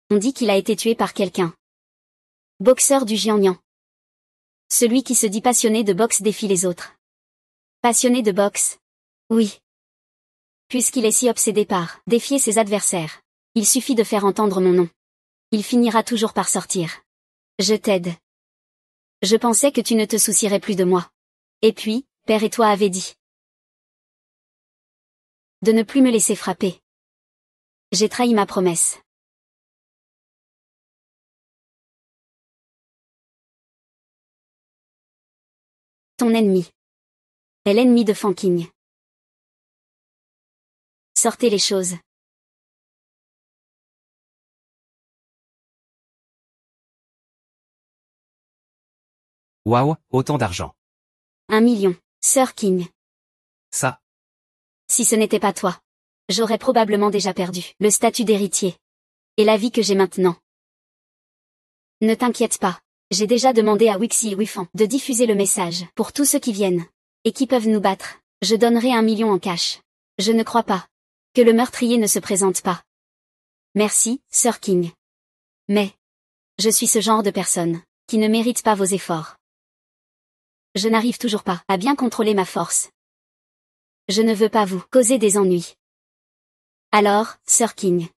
On dit qu'il a été tué par quelqu'un. Boxeur du Jiangnan. Celui qui se dit passionné de boxe défie les autres. Passionné de boxe, Oui. Puisqu'il est si obsédé par défier ses adversaires, il suffit de faire entendre mon nom. Il finira toujours par sortir. Je t'aide. Je pensais que tu ne te soucierais plus de moi. Et puis, père et toi avaient dit de ne plus me laisser frapper. J'ai trahi ma promesse. Ton ennemi est l'ennemi de Fanking. Sortez les choses. Waouh, autant d'argent. 1 million. Sir King. Ça, Si ce n'était pas toi, j'aurais probablement déjà perdu le statut d'héritier. Et la vie que j'ai maintenant. Ne t'inquiète pas. J'ai déjà demandé à Wixie et Wifan de diffuser le message pour tous ceux qui viennent et qui peuvent nous battre. Je donnerai 1 million en cash. Je ne crois pas que le meurtrier ne se présente pas. Merci, Sir King. Mais je suis ce genre de personne qui ne mérite pas vos efforts. Je n'arrive toujours pas à bien contrôler ma force. Je ne veux pas vous causer des ennuis. Alors, Sir King.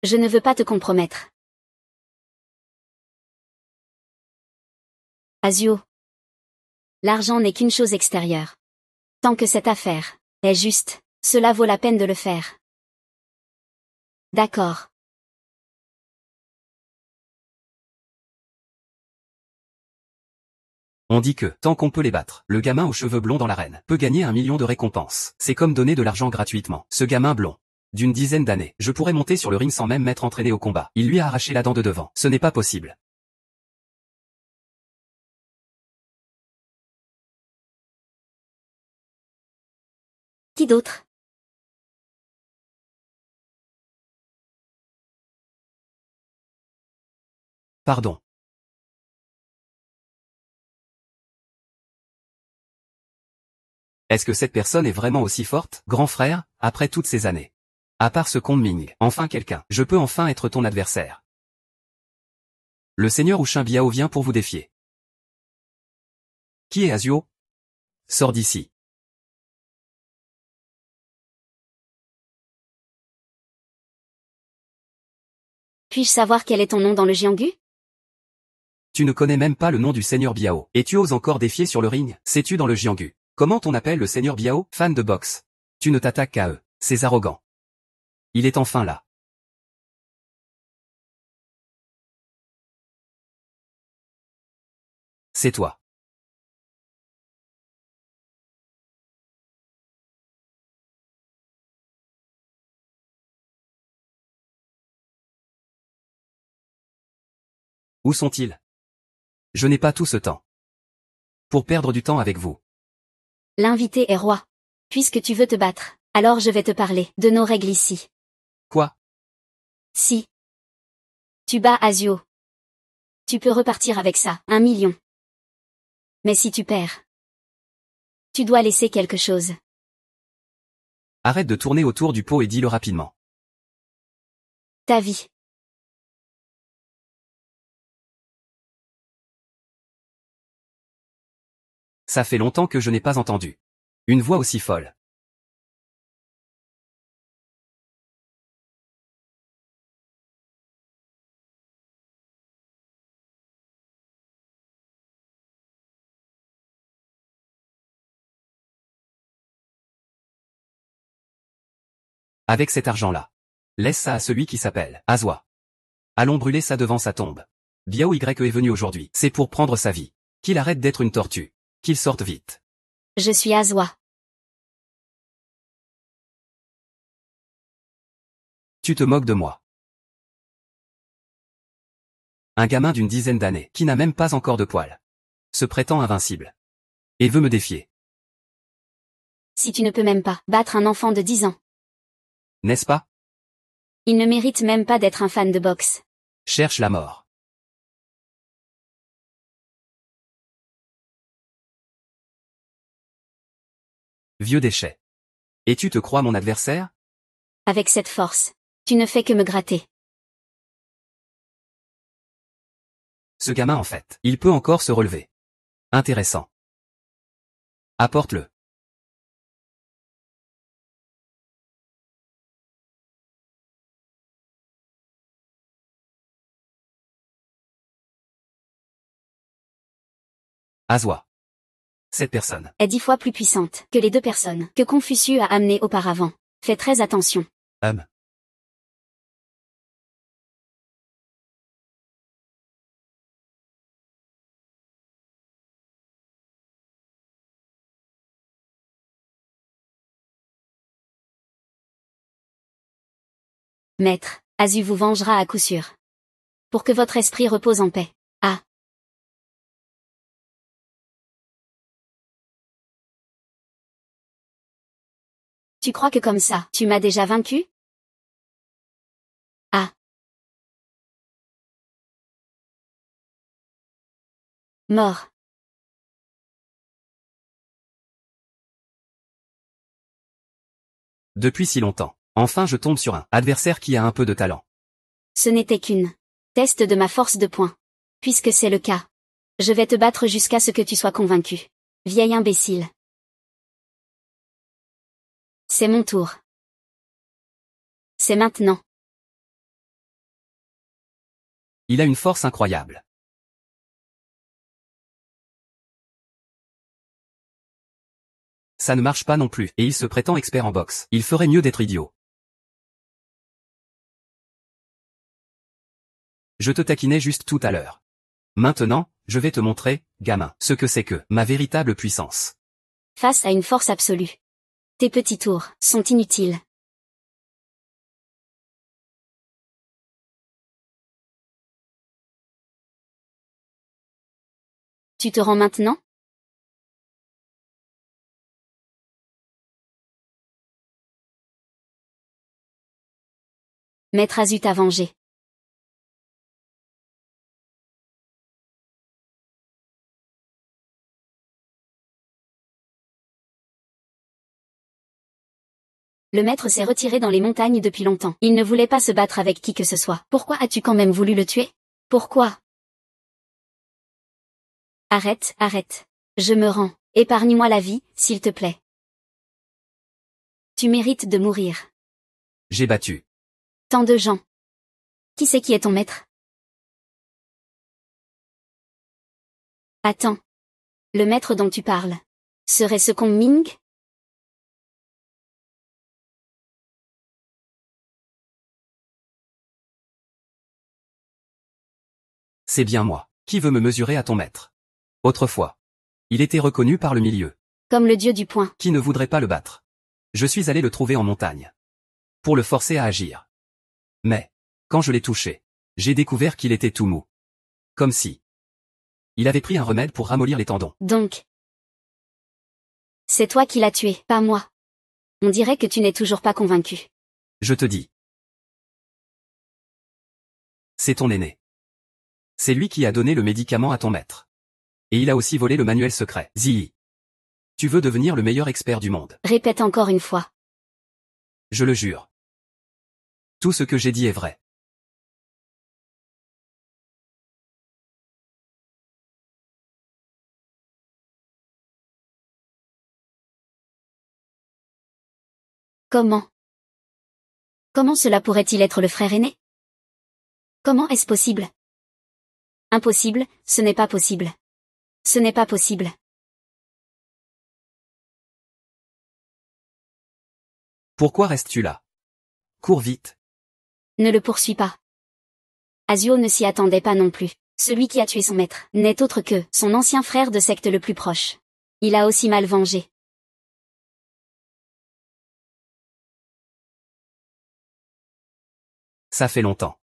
Je ne veux pas te compromettre. Azuo. L'argent n'est qu'une chose extérieure. Tant que cette affaire est juste, cela vaut la peine de le faire. D'accord. on dit que, tant qu'on peut les battre, le gamin aux cheveux blonds dans l'arène peut gagner 1 million de récompenses. C'est comme donner de l'argent gratuitement. Ce gamin blond, d'une dizaine d'années, je pourrais monter sur le ring sans même m'être entraîné au combat. Il lui a arraché la dent de devant. Ce n'est pas possible. Qui d'autre? Pardon. Est-ce que cette personne est vraiment aussi forte, grand frère, après toutes ces années? À part ce con de Ming, enfin quelqu'un. Je peux enfin être ton adversaire. Le seigneur Wu Biao vient pour vous défier. Qui est Azuo? Sors d'ici. Puis-je savoir quel est ton nom dans le Jianghu? Tu ne connais même pas le nom du seigneur Biao, et tu oses encore défier sur le ring, sais-tu dans le Jianghu? Comment on appelle le seigneur Biao? Fan de boxe. Tu ne t'attaques qu'à eux, c'est arrogant. Il est enfin là. C'est toi. Où sont-ils? Je n'ai pas tout ce temps pour perdre du temps avec vous. L'invité est roi. Puisque tu veux te battre, alors je vais te parler de nos règles ici. Quoi? Si tu bats Azuo, tu peux repartir avec ça, 1 million. Mais si tu perds, tu dois laisser quelque chose. Arrête de tourner autour du pot et dis-le rapidement. Ta vie. Ça fait longtemps que je n'ai pas entendu une voix aussi folle. Avec cet argent-là, laisse ça à celui qui s'appelle Azwa. Allons brûler ça devant sa tombe. Biao Y est venu aujourd'hui, c'est pour prendre sa vie. Qu'il arrête d'être une tortue. Qu'il sorte vite. Je suis Azwa. Tu te moques de moi. Un gamin d'une dizaine d'années, qui n'a même pas encore de poils. Se prétend invincible. Et veut me défier. Si tu ne peux même pas battre un enfant de 10 ans. N'est-ce pas? Il ne mérite même pas d'être un fan de boxe. Cherche la mort. Vieux déchet. Et tu te crois mon adversaire? Avec cette force, tu ne fais que me gratter. Ce gamin en fait, il peut encore se relever. Intéressant. Apporte-le. Azwa. Cette personne. Est 10 fois plus puissante que les 2 personnes que Confucius a amenées auparavant. Fais très attention. Hum. Maître, Azu vous vengera à coup sûr. Pour que votre esprit repose en paix. Ah. Tu crois que comme ça, tu m'as déjà vaincu? Ah. Mort. Depuis si longtemps. Enfin je tombe sur un adversaire qui a un peu de talent. Ce n'était qu'une test de ma force de poing. Puisque c'est le cas. Je vais te battre jusqu'à ce que tu sois convaincu. Vieil imbécile. C'est mon tour. C'est maintenant. Il a une force incroyable. Ça ne marche pas non plus, et il se prétend expert en boxe. Il ferait mieux d'être idiot. Je te taquinais juste tout à l'heure. Maintenant, je vais te montrer, gamin, ce que c'est que ma véritable puissance. Face à une force absolue. Tes petits tours sont inutiles. Tu te rends maintenant? Maître Azu t'a vengé. Le maître s'est retiré dans les montagnes depuis longtemps. Il ne voulait pas se battre avec qui que ce soit. Pourquoi as-tu quand même voulu le tuer? Pourquoi? Arrête, arrête. Je me rends. Épargne-moi la vie, s'il te plaît. Tu mérites de mourir. J'ai battu. Tant de gens. Qui c'est qui est ton maître? Attends. Le maître dont tu parles. Serait ce Kong Ming? C'est bien moi. Qui veut me mesurer à ton maître? Autrefois. Il était reconnu par le milieu. Comme le dieu du poing. Qui ne voudrait pas le battre? Je suis allé le trouver en montagne. Pour le forcer à agir. Mais, quand je l'ai touché, j'ai découvert qu'il était tout mou. Comme si il avait pris un remède pour ramollir les tendons. Donc. C'est toi qui l'as tué, pas moi. On dirait que tu n'es toujours pas convaincu. Je te dis. C'est ton aîné. C'est lui qui a donné le médicament à ton maître. Et il a aussi volé le manuel secret. Ziyi. Tu veux devenir le meilleur expert du monde. Répète encore une fois. Je le jure. Tout ce que j'ai dit est vrai. Comment? Comment cela pourrait-il être le frère aîné? Comment est-ce possible? Impossible, ce n'est pas possible. Ce n'est pas possible. Pourquoi restes-tu là? Cours vite. Ne le poursuis pas. Azuo ne s'y attendait pas non plus. Celui qui a tué son maître n'est autre que son ancien frère de secte le plus proche. Il a aussi mal vengé. Ça fait longtemps.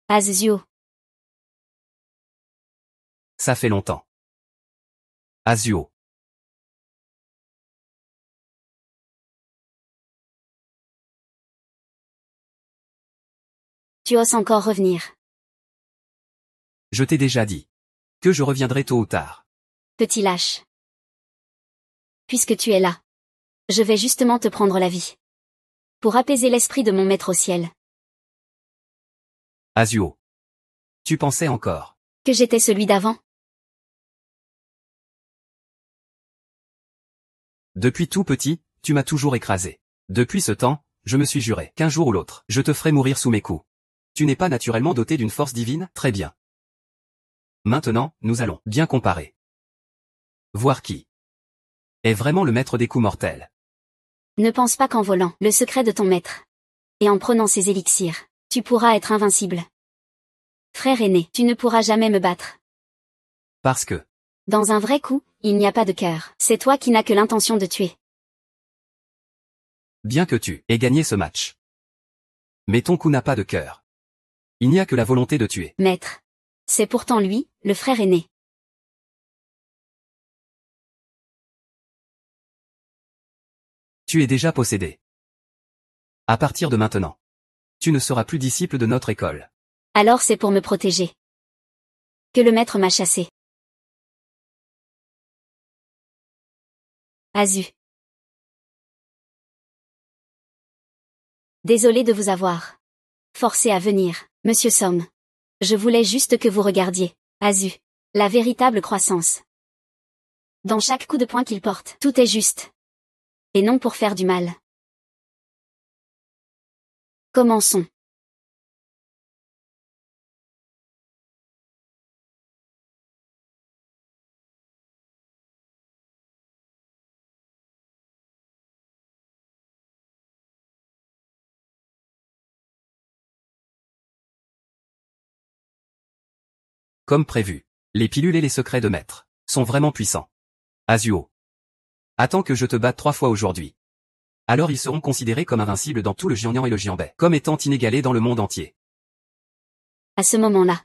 Azuo. Ça fait longtemps. Azuo. Tu oses encore revenir. Je t'ai déjà dit que je reviendrai tôt ou tard. Petit lâche. Puisque tu es là. Je vais justement te prendre la vie. Pour apaiser l'esprit de mon maître au ciel. Azuo. Tu pensais encore Que j'étais celui d'avant? Depuis tout petit, tu m'as toujours écrasé. Depuis ce temps, je me suis juré qu'un jour ou l'autre, je te ferai mourir sous mes coups. Tu n'es pas naturellement doté d'une force divine? Très bien. Maintenant, nous allons bien comparer. Voir qui est vraiment le maître des coups mortels. Ne pense pas qu'en volant le secret de ton maître et en prenant ses élixirs, tu pourras être invincible. Frère aîné, tu ne pourras jamais me battre. Parce que, Dans un vrai coup, il n'y a pas de cœur. C'est toi qui n'as que l'intention de tuer. bien que tu aies gagné ce match. Mais ton coup n'a pas de cœur. Il n'y a que la volonté de tuer. Maître. C'est pourtant lui, le frère aîné. Tu es déjà possédé. À partir de maintenant, tu ne seras plus disciple de notre école. Alors c'est pour me protéger que le maître m'a chassé. Azu. Désolé de vous avoir forcé à venir, Monsieur Somme. Je voulais juste que vous regardiez, Azu, la véritable croissance. Dans chaque coup de poing qu'il porte, tout est juste. Et non pour faire du mal. Commençons. Comme prévu, les pilules et les secrets de maître sont vraiment puissants. Azuo. Attends que je te batte 3 fois aujourd'hui. Alors ils seront considérés comme invincibles dans tout le Jiangnan et le Jianbei, comme étant inégalés dans le monde entier. À ce moment-là,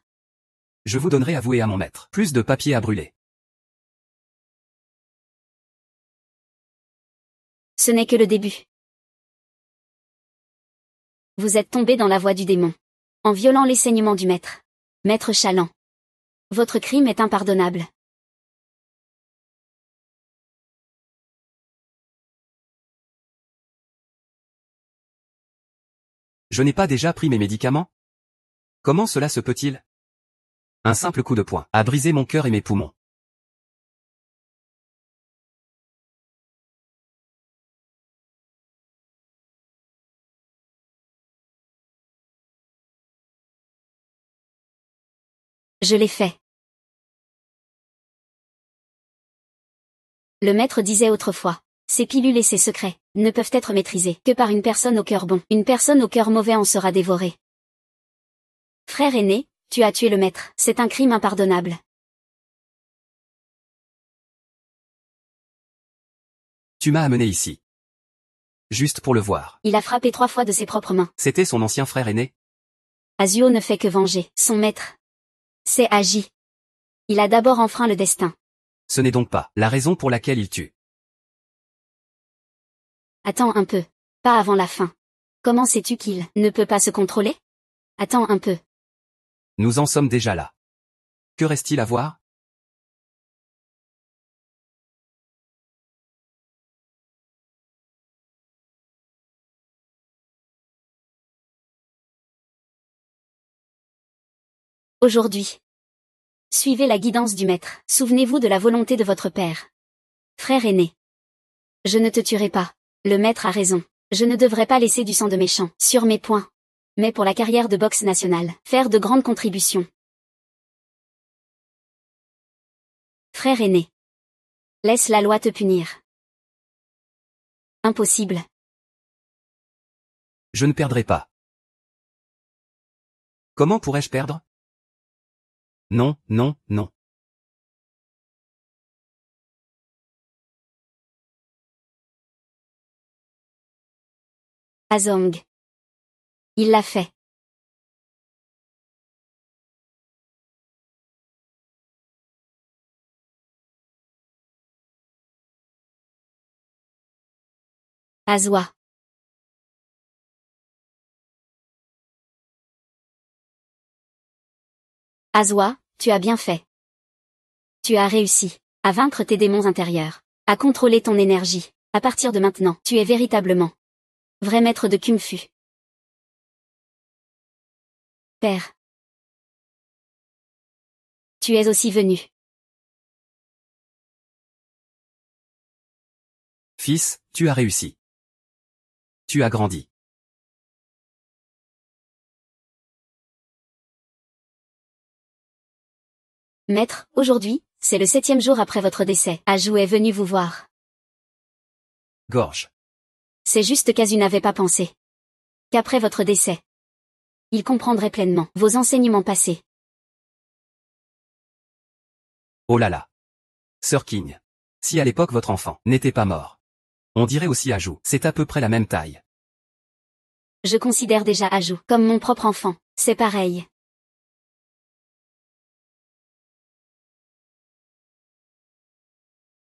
Je vous donnerai à vous et à mon maître plus de papier à brûler. ce n'est que le début. Vous êtes tombé dans la voie du démon. En violant les saignements du maître. Maître Chaland. Votre crime est impardonnable. Je n'ai pas déjà pris mes médicaments? Comment cela se peut-il? Un simple coup de poing a brisé mon cœur et mes poumons. Je l'ai fait. Le maître disait autrefois, ces pilules et ces secrets ne peuvent être maîtrisés que par une personne au cœur bon. Une personne au cœur mauvais en sera dévorée. Frère aîné, tu as tué le maître. C'est un crime impardonnable. Tu m'as amené ici. Juste pour le voir. Il a frappé 3 fois de ses propres mains. C'était son ancien frère aîné? Azuo ne fait que venger son maître. C'est Agi. Il a d'abord enfreint le destin. Ce n'est donc pas la raison pour laquelle il tue. Attends un peu. Pas avant la fin. Comment sais-tu qu'il ne peut pas se contrôler? Attends un peu. Nous en sommes déjà là. Que reste-t-il à voir? Aujourd'hui. Suivez la guidance du maître. Souvenez-vous de la volonté de votre père. Frère aîné. Je ne te tuerai pas. Le maître a raison. Je ne devrais pas laisser du sang de méchant sur mes poings. Mais pour la carrière de boxe nationale, faire de grandes contributions. Frère aîné. Laisse la loi te punir. Impossible. Je ne perdrai pas. Comment pourrais-je perdre? Non, non, non. Azong. Il l'a fait. Azwa. Azwa, tu as bien fait. Tu as réussi à vaincre tes démons intérieurs, à contrôler ton énergie. À partir de maintenant, tu es véritablement vrai maître de Kung Fu. Père. Tu es aussi venu Fils, tu as réussi. Tu as grandi. Maître, aujourd'hui, c'est le 7e jour après votre décès. Ajou est venu vous voir. Gorge. C'est juste qu'Azu n'avait pas pensé qu'après votre décès, il comprendrait pleinement vos enseignements passés. Oh là là. Sir King. Si à l'époque votre enfant n'était pas mort. On dirait aussi Ajou, c'est à peu près la même taille. Je considère déjà Ajou comme mon propre enfant, c'est pareil.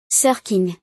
Sir King.